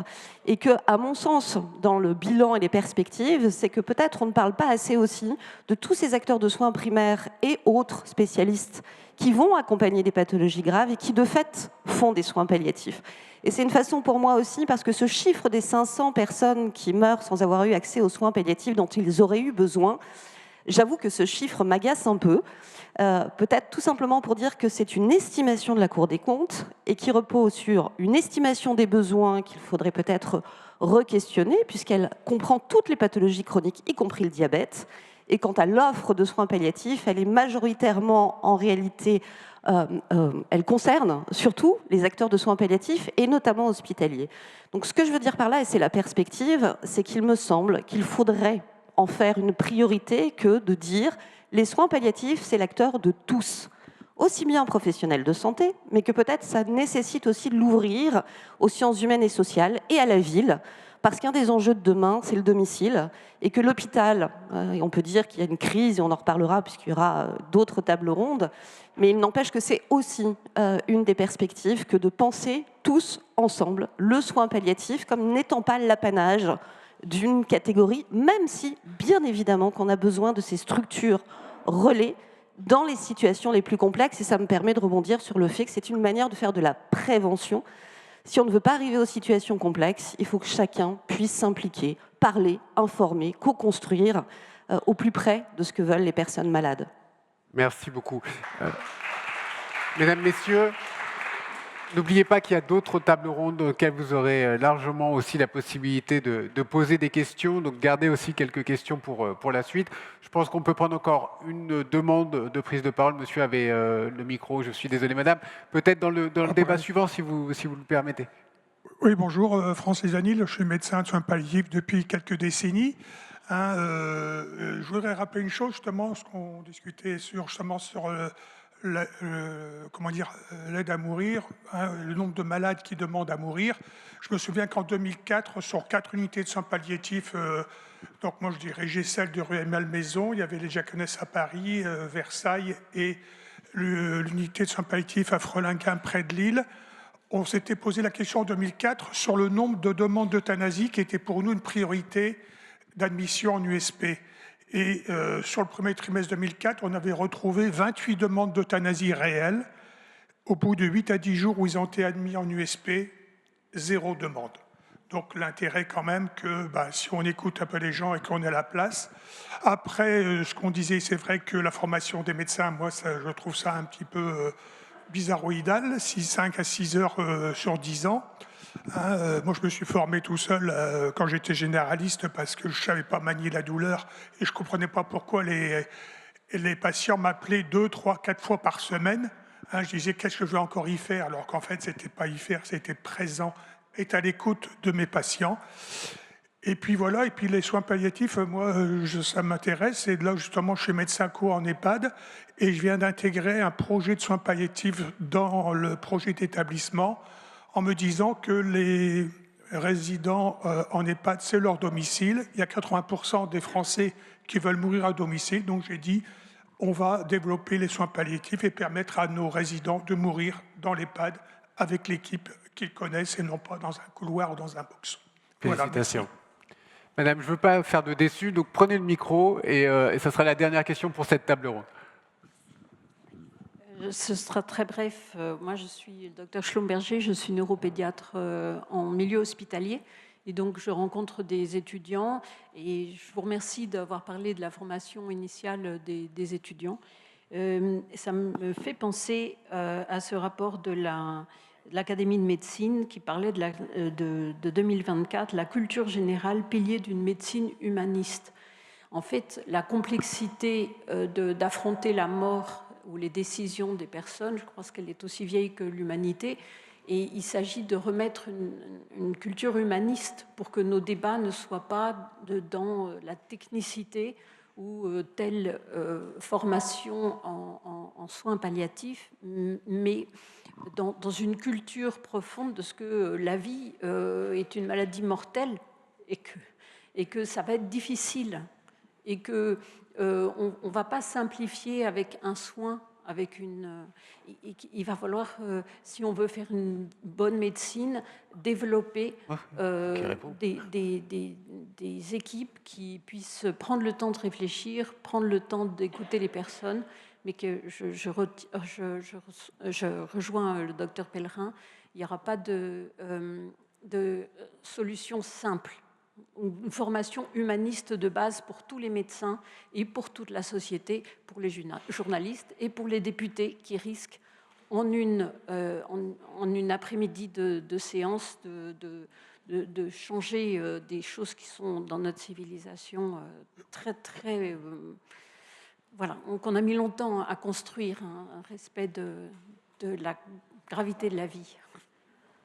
et que, à mon sens, dans le bilan et les perspectives, c'est que peut-être on ne parle pas assez aussi de tous ces acteurs de soins primaires et autres spécialistes qui vont accompagner des pathologies graves et qui, de fait, font des soins palliatifs. Et c'est une façon pour moi aussi, parce que ce chiffre des 500 personnes qui meurent sans avoir eu accès aux soins palliatifs dont ils auraient eu besoin, J'avoue que ce chiffre m'agace un peu, peut-être tout simplement pour dire que c'est une estimation de la Cour des comptes et qui repose sur une estimation des besoins qu'il faudrait peut-être re-questionner, puisqu'elle comprend toutes les pathologies chroniques, y compris le diabète. Et quant à l'offre de soins palliatifs, elle est majoritairement, en réalité, elle concerne surtout les acteurs de soins palliatifs et notamment hospitaliers. Donc ce que je veux dire par là, et c'est la perspective, c'est qu'il me semble qu'il faudrait en faire une priorité que de dire les soins palliatifs, c'est l'acteur de tous, aussi bien professionnels de santé, mais que peut-être ça nécessite aussi de l'ouvrir aux sciences humaines et sociales et à la ville, parce qu'un des enjeux de demain, c'est le domicile, et que l'hôpital, et on peut dire qu'il y a une crise, et on en reparlera puisqu'il y aura d'autres tables rondes, mais il n'empêche que c'est aussi une des perspectives que de penser tous ensemble le soin palliatif comme n'étant pas l'apanage d'une catégorie, même si, bien évidemment, qu'on a besoin de ces structures relais dans les situations les plus complexes, et ça me permet de rebondir sur le fait que c'est une manière de faire de la prévention. Si on ne veut pas arriver aux situations complexes, il faut que chacun puisse s'impliquer, parler, informer, co-construire au plus près de ce que veulent les personnes malades. Merci beaucoup. Mesdames, Messieurs, n'oubliez pas qu'il y a d'autres tables rondes auxquelles vous aurez largement aussi la possibilité de poser des questions. Donc gardez aussi quelques questions pour la suite. Je pense qu'on peut prendre encore une demande de prise de parole. Monsieur avait le micro, je suis désolé madame. Peut-être dans le débat suivant si vous le permettez. Oui, bonjour, Francis Anil, je suis médecin de soins palliatifs depuis quelques décennies. Je voudrais rappeler une chose, justement, ce qu'on discutait sur l'aide à mourir, le nombre de malades qui demandent à mourir. Je me souviens qu'en 2004, sur 4 unités de soins palliatifs, donc moi je dirais Gessel de rue Malmaison, il y avait les Jaconès à Paris, Versailles et l'unité de soins palliatifs à Frelinghien près de Lille. On s'était posé la question en 2004 sur le nombre de demandes d'euthanasie qui était pour nous une priorité d'admission en USP. Et sur le premier trimestre 2004, on avait retrouvé 28 demandes d'euthanasie réelles. Au bout de 8 à 10 jours où ils ont été admis en USP, 0 demande. Donc l'intérêt quand même que si on écoute un peu les gens et qu'on est à la place. Après, ce qu'on disait, c'est vrai que la formation des médecins, moi je trouve ça un petit peu bizarroïdal, 5 à 6 heures sur 10 ans. Moi, je me suis formé tout seul quand j'étais généraliste parce que je ne savais pas manier la douleur et je ne comprenais pas pourquoi les patients m'appelaient 2, 3, 4 fois par semaine. Je disais, qu'est-ce que je vais encore y faire? Alors qu'en fait, ce n'était pas y faire, c'était présent, être à l'écoute de mes patients. Et puis voilà, et puis les soins palliatifs, moi, ça m'intéresse. Et là, justement, je suis médecin co en EHPAD et je viens d'intégrer un projet de soins palliatifs dans le projet d'établissement en me disant que les résidents en EHPAD, c'est leur domicile. Il y a 80% des Français qui veulent mourir à domicile. Donc j'ai dit, on va développer les soins palliatifs et permettre à nos résidents de mourir dans l'EHPAD avec l'équipe qu'ils connaissent et non pas dans un couloir ou dans un box. Félicitations. Voilà, madame, je ne veux pas faire de déçu, donc prenez le micro et ce sera la dernière question pour cette table ronde. Ce sera très bref. Moi, je suis le docteur Schlumberger, je suis neuropédiatre en milieu hospitalier. Et donc, je rencontre des étudiants et je vous remercie d'avoir parlé de la formation initiale des étudiants. Ça me fait penser à ce rapport de l'Académie de médecine qui parlait de 2024, la culture générale, pilier d'une médecine humaniste. En fait, la complexité d'affronter la mort ou les décisions des personnes, je crois qu'elle est aussi vieille que l'humanité, et il s'agit de remettre une culture humaniste pour que nos débats ne soient pas dans la technicité ou telle formation en soins palliatifs, mais dans une culture profonde de ce que la vie est une maladie mortelle et que ça va être difficile et que on ne va pas simplifier avec un soin, il va falloir, si on veut faire une bonne médecine, développer des équipes qui puissent prendre le temps de réfléchir, prendre le temps d'écouter les personnes, mais que je rejoins le docteur Pellerin, il n'y aura pas de solution simple. une formation humaniste de base pour tous les médecins et pour toute la société, pour les journalistes et pour les députés qui risquent en une après-midi de séance de changer des choses qui sont dans notre civilisation très... voilà, donc on a mis longtemps à construire un respect de la gravité de la vie.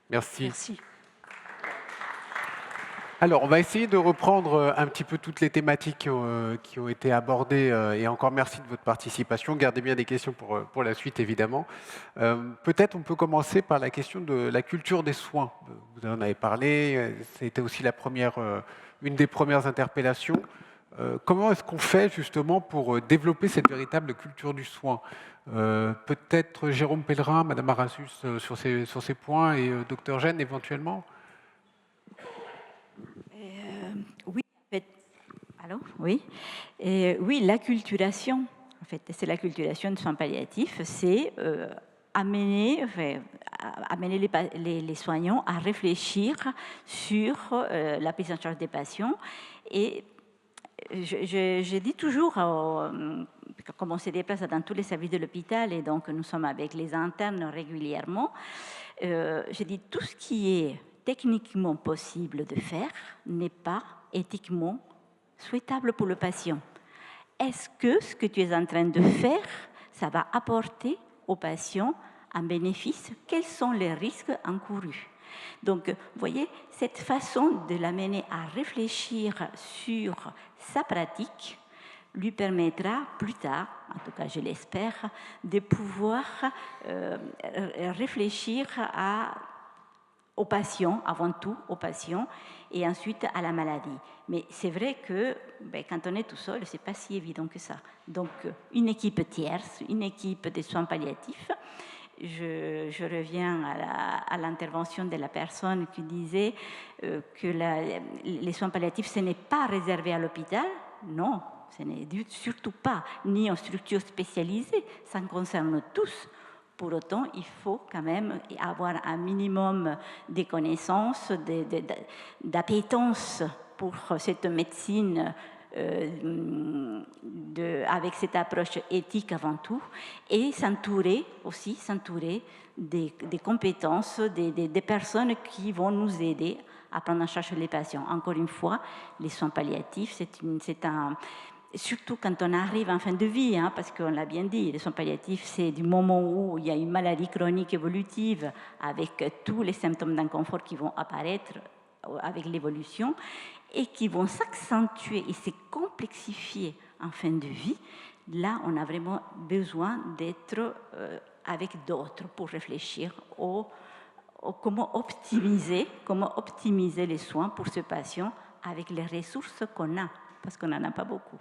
Merci. Merci. Alors, on va essayer de reprendre un petit peu toutes les thématiques qui ont été abordées. Et encore merci de votre participation. Gardez bien des questions pour la suite, évidemment. Peut-être on peut commencer par la question de la culture des soins. Vous en avez parlé. C'était aussi une des premières interpellations. Comment est-ce qu'on fait justement pour développer cette véritable culture du soin? Peut-être Jérôme Pellerin, Madame Arassus sur ces points et Dr Gène éventuellement. Oui, en fait, alors, oui. Oui, l'acculturation, en fait, c'est l'acculturation de soins palliatifs, c'est amener les soignants à réfléchir sur la prise en charge des patients. Et je dis toujours, comme on se déplace dans tous les services de l'hôpital, et donc nous sommes avec les internes régulièrement, je dis tout ce qui est techniquement possible de faire n'est pas éthiquement souhaitable pour le patient. Est-ce que ce que tu es en train de faire, ça va apporter au patient un bénéfice? Quels sont les risques encourus? Donc, vous voyez, cette façon de l'amener à réfléchir sur sa pratique lui permettra plus tard, en tout cas je l'espère, de pouvoir réfléchir aux patients, avant tout aux patients, et ensuite à la maladie. Mais c'est vrai que quand on est tout seul, ce n'est pas si évident que ça. Donc, une équipe tierce, une équipe de soins palliatifs. Je reviens à l'intervention de la personne qui disait que les soins palliatifs, ce n'est pas réservé à l'hôpital. Non, ce n'est surtout pas, ni en structure spécialisée. Ça concerne tous. Pour autant, il faut quand même avoir un minimum de connaissances, d'appétence pour cette médecine avec cette approche éthique avant tout, et s'entourer des compétences, des personnes qui vont nous aider à prendre en charge les patients. Encore une fois, les soins palliatifs, c'est un... Surtout quand on arrive en fin de vie, parce qu'on l'a bien dit, les soins palliatifs, c'est du moment où il y a une maladie chronique évolutive avec tous les symptômes d'inconfort qui vont apparaître avec l'évolution et qui vont s'accentuer et se complexifier en fin de vie. Là, on a vraiment besoin d'être avec d'autres pour réfléchir comment optimiser les soins pour ce patient avec les ressources qu'on a, parce qu'on n'en a pas beaucoup.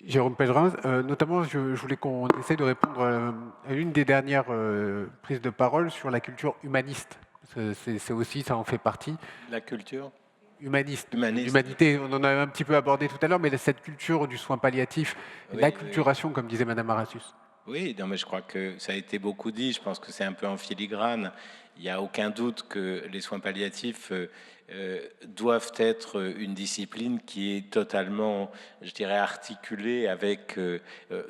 Jérôme Pellerin, notamment, je voulais qu'on essaie de répondre à une des dernières prises de parole sur la culture humaniste. C'est aussi, ça en fait partie. La culture humaniste. L'humanité, on en a un petit peu abordé tout à l'heure, mais cette culture du soin palliatif, oui, l'acculturation, comme disait Madame Arassus. Oui, non, mais je crois que ça a été beaucoup dit. Je pense que c'est un peu en filigrane. Il n'y a aucun doute que les soins palliatifs doivent être une discipline qui est totalement, je dirais, articulée avec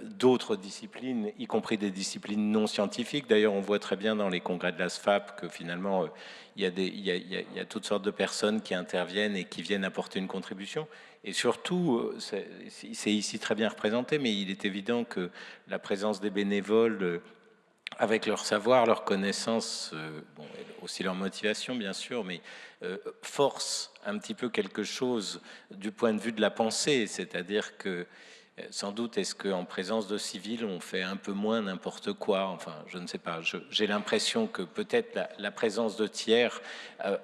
d'autres disciplines, y compris des disciplines non scientifiques. D'ailleurs, on voit très bien dans les congrès de la SFAP que finalement, il y a toutes sortes de personnes qui interviennent et qui viennent apporter une contribution. Et surtout, c'est ici très bien représenté, mais il est évident que la présence des bénévoles, avec leur savoir, leur connaissance, bon, aussi leur motivation bien sûr, mais force un petit peu quelque chose du point de vue de la pensée, c'est-à-dire que sans doute est-ce qu'en présence de civils on fait un peu moins n'importe quoi, enfin je ne sais pas, j'ai l'impression que peut-être la présence de tiers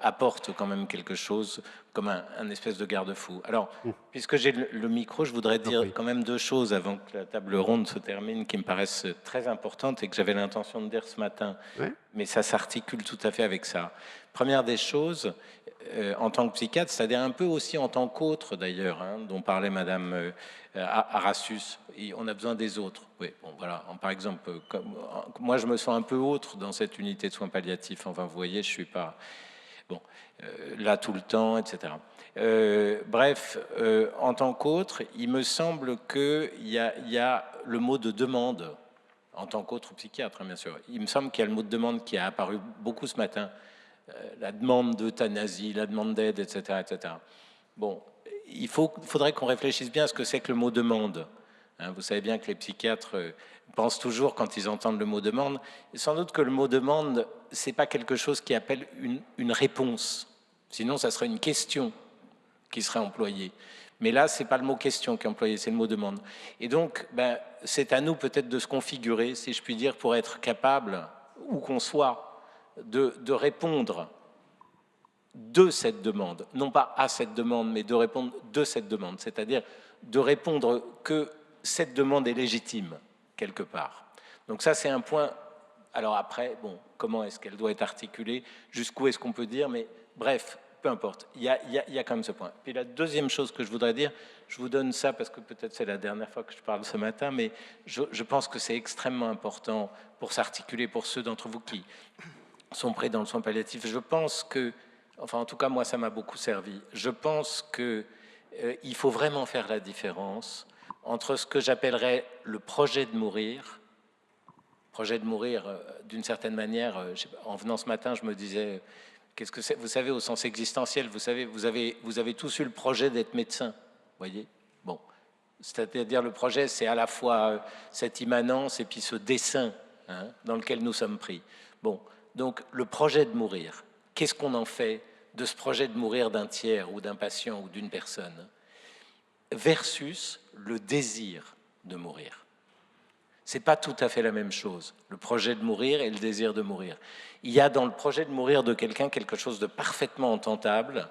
apporte quand même quelque chose comme un espèce de garde-fou. Alors, puisque j'ai le micro, je voudrais dire quand même deux choses avant que la table ronde se termine qui me paraissent très importantes et que j'avais l'intention de dire ce matin, mais ça s'articule tout à fait avec ça. Première des choses, en tant que psychiatre, c'est-à-dire un peu aussi en tant qu'autre d'ailleurs, dont parlait Madame Arassus, et on a besoin des autres. Oui, bon, voilà. Par exemple, moi je me sens un peu autre dans cette unité de soins palliatifs. Enfin, vous voyez, je suis pas... Bon, là tout le temps, etc. Bref, en tant qu'autre, il me semble qu'il y a le mot de demande, en tant qu'autre psychiatre, hein, bien sûr. Il me semble qu'il y a le mot de demande qui a apparu beaucoup ce matin, la demande d'euthanasie, la demande d'aide, etc., etc. Bon, il faudrait qu'on réfléchisse bien à ce que c'est que le mot demande. Hein, vous savez bien que les psychiatres pensent toujours, quand ils entendent le mot demande, sans doute que le mot demande, c'est pas quelque chose qui appelle une réponse. Sinon, ça serait une question qui serait employée. Mais là, c'est pas le mot question qui est employé, c'est le mot demande. Et donc, c'est à nous peut-être de se configurer, si je puis dire, pour être capable, où qu'on soit, de répondre de cette demande, non pas à cette demande, mais de répondre de cette demande, c'est-à-dire de répondre que cette demande est légitime, quelque part. Donc ça, c'est un point. Alors après, bon, comment est-ce qu'elle doit être articulée, jusqu'où est-ce qu'on peut dire, mais bref, peu importe, il y a quand même ce point. Puis la deuxième chose que je voudrais dire, je vous donne ça parce que peut-être c'est la dernière fois que je parle ce matin, mais je pense que c'est extrêmement important pour s'articuler, pour ceux d'entre vous qui sont prêts dans le soin palliatif. Je pense que, enfin en tout cas moi ça m'a beaucoup servi, je pense qu'il faut vraiment faire la différence entre ce que j'appellerais le projet de mourir. Projet de mourir, d'une certaine manière, en venant ce matin, je me disais, qu'est-ce que c'est? Vous savez, au sens existentiel, vous savez, vous avez tous eu le projet d'être médecin, voyez? Bon, c'est-à-dire le projet, c'est à la fois cette immanence et puis ce dessein, hein, dans lequel nous sommes pris. Bon, donc le projet de mourir, qu'est-ce qu'on en fait de ce projet de mourir d'un tiers ou d'un patient ou d'une personne versus le désir de mourir? Ce n'est pas tout à fait la même chose, le projet de mourir et le désir de mourir. Il y a dans le projet de mourir de quelqu'un quelque chose de parfaitement entendable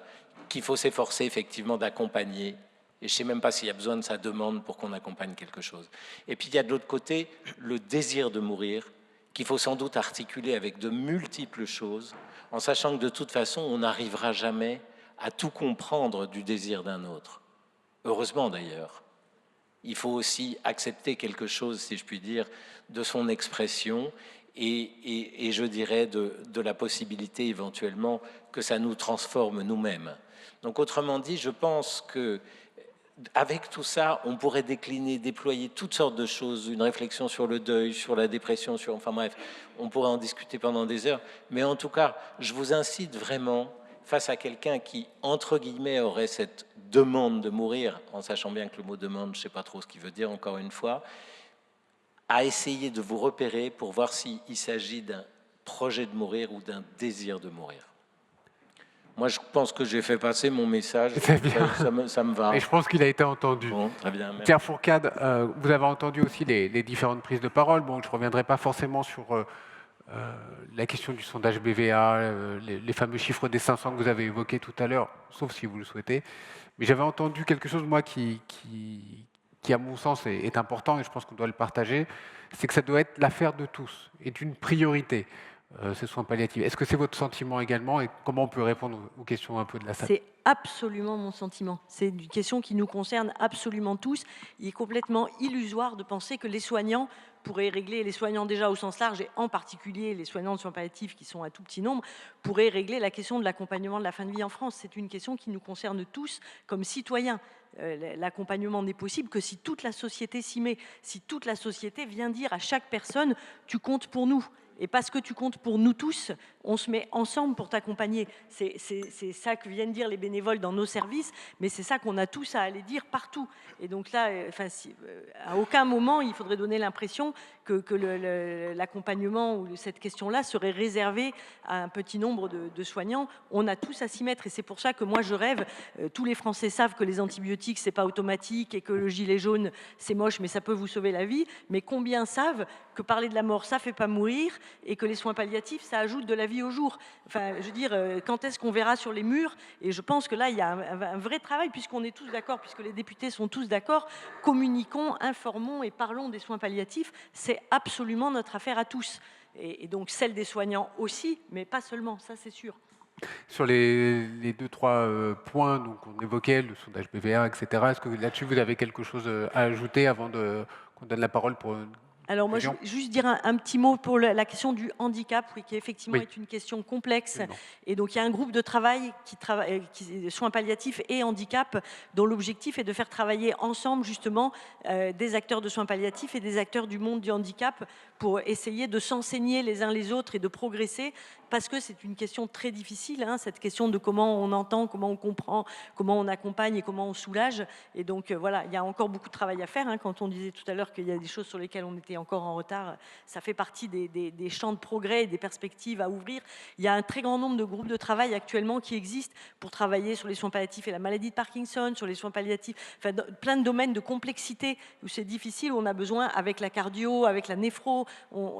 qu'il faut s'efforcer effectivement d'accompagner. Et je ne sais même pas s'il y a besoin de sa demande pour qu'on accompagne quelque chose. Et puis il y a de l'autre côté le désir de mourir qu'il faut sans doute articuler avec de multiples choses, en sachant que de toute façon, on n'arrivera jamais à tout comprendre du désir d'un autre. Heureusement d'ailleurs. Il faut aussi accepter quelque chose, si je puis dire, de son expression et je dirais de la possibilité éventuellement que ça nous transforme nous-mêmes. Donc autrement dit, je pense que avec tout ça, on pourrait décliner, déployer toutes sortes de choses, une réflexion sur le deuil, sur la dépression, enfin bref, on pourrait en discuter pendant des heures. Mais en tout cas, je vous incite vraiment, face à quelqu'un qui, entre guillemets, aurait cette demande de mourir, en sachant bien que le mot demande, je ne sais pas trop ce qu'il veut dire, encore une fois, à essayer de vous repérer pour voir s'il s'agit d'un projet de mourir ou d'un désir de mourir. Moi, je pense que j'ai fait passer mon message, ça me va. Et je pense qu'il a été entendu. Bon, très bien, merci. Pierre Fourcade, vous avez entendu aussi les différentes prises de parole. Bon, je ne reviendrai pas forcément sur la question du sondage BVA, les fameux chiffres des 500 que vous avez évoqués tout à l'heure, sauf si vous le souhaitez. Mais j'avais entendu quelque chose, moi, qui à mon sens est important, et je pense qu'on doit le partager, c'est que ça doit être l'affaire de tous, et d'une priorité, ces soins palliatifs. Est-ce que c'est votre sentiment également, et comment on peut répondre aux questions un peu de la salle? C'est absolument mon sentiment. C'est une question qui nous concerne absolument tous. Il est complètement illusoire de penser que les soignants pourraient régler, les soignants déjà au sens large, et en particulier les soignants de soins palliatifs qui sont un tout petit nombre, pourraient régler la question de l'accompagnement de la fin de vie en France. C'est une question qui nous concerne tous comme citoyens. L'accompagnement n'est possible que si toute la société s'y met, si toute la société vient dire à chaque personne « tu comptes pour nous ». Et parce que tu comptes pour nous tous, on se met ensemble pour t'accompagner. C'est ça que viennent dire les bénévoles dans nos services, mais c'est ça qu'on a tous à aller dire partout. Et donc là, à aucun moment, il faudrait donner l'impression que l'accompagnement ou cette question-là serait réservée à un petit nombre de soignants. On a tous à s'y mettre. Et c'est pour ça que moi, je rêve. Tous les Français savent que les antibiotiques, c'est pas automatique et que le gilet jaune, c'est moche, mais ça peut vous sauver la vie. Mais combien savent que parler de la mort, ça fait pas mourir, et que les soins palliatifs, ça ajoute de la vie au jour. Enfin, je veux dire, quand est-ce qu'on verra sur les murs? Et je pense que là, il y a un vrai travail, puisqu'on est tous d'accord, puisque les députés sont tous d'accord, communiquons, informons et parlons des soins palliatifs. C'est absolument notre affaire à tous. Et donc celle des soignants aussi, mais pas seulement, ça c'est sûr. Sur les 2-3 points donc, qu'on évoquait, le sondage BVA, etc., est-ce que là-dessus vous avez quelque chose à ajouter avant qu'on donne la parole pour une Alors moi, je veux juste dire un petit mot pour la question du handicap, oui, qui effectivement est une question complexe. Et donc il y a un groupe de travail soins palliatifs et handicap, dont l'objectif est de faire travailler ensemble justement des acteurs de soins palliatifs et des acteurs du monde du handicap pour essayer de s'enseigner les uns les autres et de progresser, parce que c'est une question très difficile, hein, cette question de comment on entend, comment on comprend, comment on accompagne et comment on soulage. Et donc voilà, il y a encore beaucoup de travail à faire, hein. Quand on disait tout à l'heure qu'il y a des choses sur lesquelles on était encore en retard, ça fait partie des champs de progrès et des perspectives à ouvrir. Il y a un très grand nombre de groupes de travail actuellement qui existent pour travailler sur les soins palliatifs et la maladie de Parkinson, sur les soins palliatifs, enfin, plein de domaines de complexité où c'est difficile, où on a besoin, avec la cardio, avec la néphro,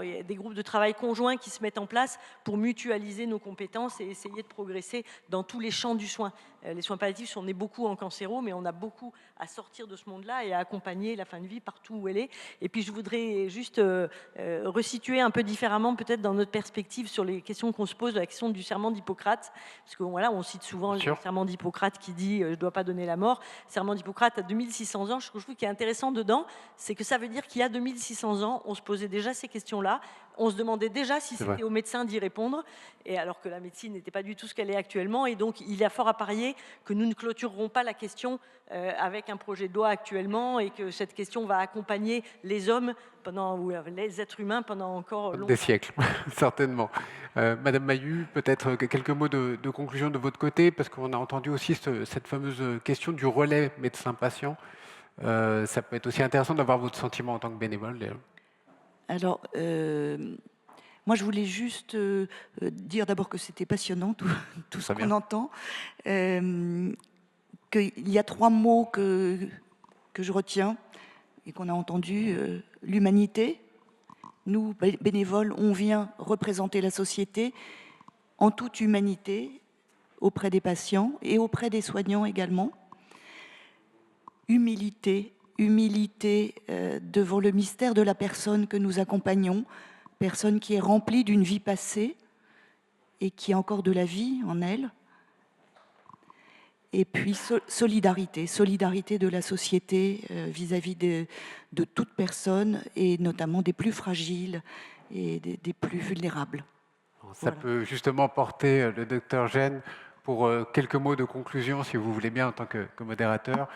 il y a des groupes de travail conjoints qui se mettent en place pour mutualiser nos compétences et essayer de progresser dans tous les champs du soin. Les soins palliatifs, on est beaucoup en cancéro, mais on a beaucoup à sortir de ce monde-là et à accompagner la fin de vie partout où elle est. Et puis je voudrais juste resituer un peu différemment, peut-être dans notre perspective, sur les questions qu'on se pose, la question du serment d'Hippocrate, parce que voilà, on cite souvent le serment d'Hippocrate qui dit « je ne dois pas donner la mort ». Serment d'Hippocrate a 2600 ans. Je trouve qu'il y a intéressant dedans, c'est que ça veut dire qu'il y a 2600 ans, on se posait déjà ces questions-là. On se demandait déjà si c'était aux médecins d'y répondre, et alors que la médecine n'était pas du tout ce qu'elle est actuellement. Et donc, il y a fort à parier que nous ne clôturerons pas la question avec un projet de loi actuellement, et que cette question va accompagner les hommes ou les êtres humains pendant encore longtemps. Des siècles, certainement. Madame Mailloux, peut-être quelques mots de conclusion de votre côté, parce qu'on a entendu aussi cette fameuse question du relais médecin-patient. Ça peut être aussi intéressant d'avoir votre sentiment en tant que bénévole. Alors, moi, je voulais juste dire d'abord que c'était passionnant, tout ce qu'on entend. Qu'il y a 3 mots que je retiens et qu'on a entendus. L'humanité. Nous, bénévoles, on vient représenter la société en toute humanité auprès des patients et auprès des soignants également. Humilité devant le mystère de la personne que nous accompagnons, personne qui est remplie d'une vie passée et qui a encore de la vie en elle. Et puis solidarité de la société vis-à-vis de toute personne, et notamment des plus fragiles et des plus vulnérables. Ça peut justement porter le docteur Gène pour quelques mots de conclusion, si vous voulez bien, en tant que modérateur,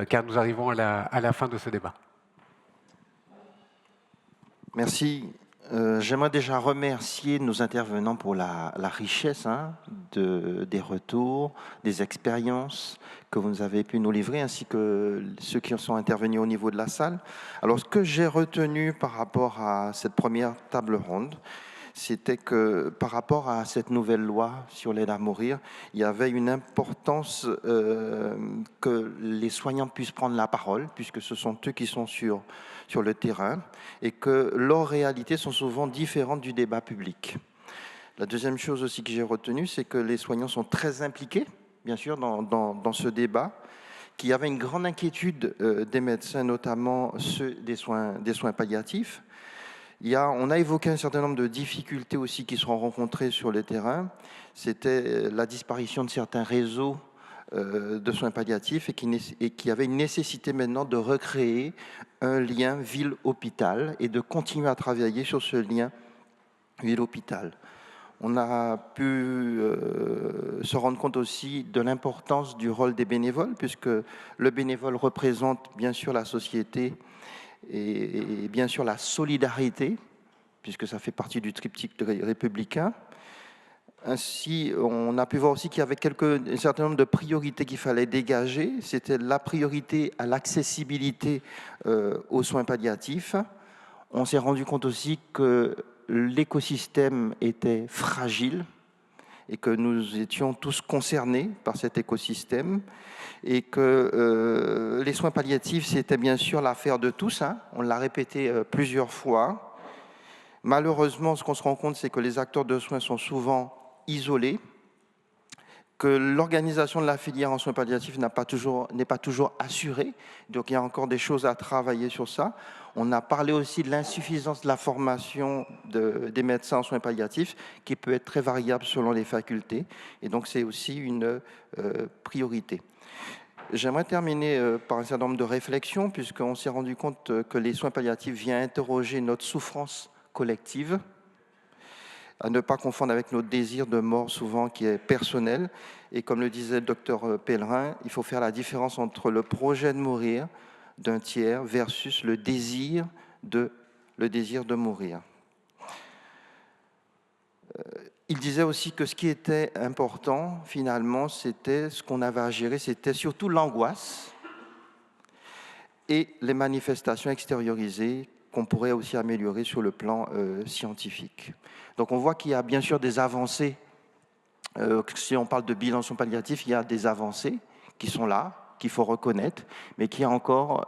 car nous arrivons à la fin de ce débat. Merci. J'aimerais déjà remercier nos intervenants pour la richesse des retours, des expériences que vous avez pu nous livrer, ainsi que ceux qui sont intervenus au niveau de la salle. Alors, ce que j'ai retenu par rapport à cette première table ronde, c'était que par rapport à cette nouvelle loi sur l'aide à mourir, il y avait une importance que les soignants puissent prendre la parole, puisque ce sont eux qui sont sur le terrain, et que leurs réalités sont souvent différentes du débat public. La deuxième chose aussi que j'ai retenue, c'est que les soignants sont très impliqués, bien sûr, dans ce débat, qu'il y avait une grande inquiétude des médecins, notamment ceux des soins palliatifs. On a évoqué un certain nombre de difficultés aussi qui seront rencontrées sur le terrain. C'était la disparition de certains réseaux de soins palliatifs et qui avait une nécessité maintenant de recréer un lien ville-hôpital et de continuer à travailler sur ce lien ville-hôpital. On a pu se rendre compte aussi de l'importance du rôle des bénévoles, puisque le bénévole représente bien sûr la société et bien sûr la solidarité, puisque ça fait partie du triptyque républicain. Ainsi, on a pu voir aussi qu'il y avait un certain nombre de priorités qu'il fallait dégager. C'était la priorité à l'accessibilité aux soins palliatifs. On s'est rendu compte aussi que l'écosystème était fragile et que nous étions tous concernés par cet écosystème, et que les soins palliatifs, c'était bien sûr l'affaire de tous, on l'a répété plusieurs fois. Malheureusement, ce qu'on se rend compte, c'est que les acteurs de soins sont souvent isolés, que l'organisation de la filière en soins palliatifs n'est pas toujours assurée, donc il y a encore des choses à travailler sur ça. On a parlé aussi de l'insuffisance de la formation des médecins en soins palliatifs, qui peut être très variable selon les facultés, et donc c'est aussi une priorité. J'aimerais terminer par un certain nombre de réflexions, puisqu'on s'est rendu compte que les soins palliatifs viennent interroger notre souffrance collective, à ne pas confondre avec notre désir de mort souvent qui est personnel. Et comme le disait le docteur Pellerin, il faut faire la différence entre le projet de mourir d'un tiers versus le désir de mourir. Il disait aussi que ce qui était important, finalement, c'était ce qu'on avait à gérer, c'était surtout l'angoisse et les manifestations extériorisées qu'on pourrait aussi améliorer sur le plan scientifique. Donc on voit qu'il y a bien sûr des avancées. Si on parle de bilan soins palliatifs, il y a des avancées qui sont là, qu'il faut reconnaître, mais qu'il y a encore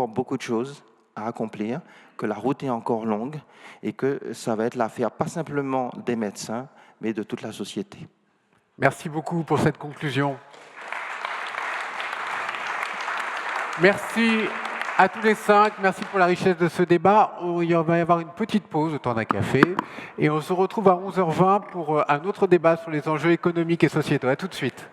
beaucoup de choses à accomplir, que la route est encore longue et que ça va être l'affaire pas simplement des médecins, mais de toute la société. Merci beaucoup pour cette conclusion. Merci à tous les 5, merci pour la richesse de ce débat. Il va y avoir une petite pause au temps d'un café et on se retrouve à 11h20 pour un autre débat sur les enjeux économiques et sociétaux. À tout de suite.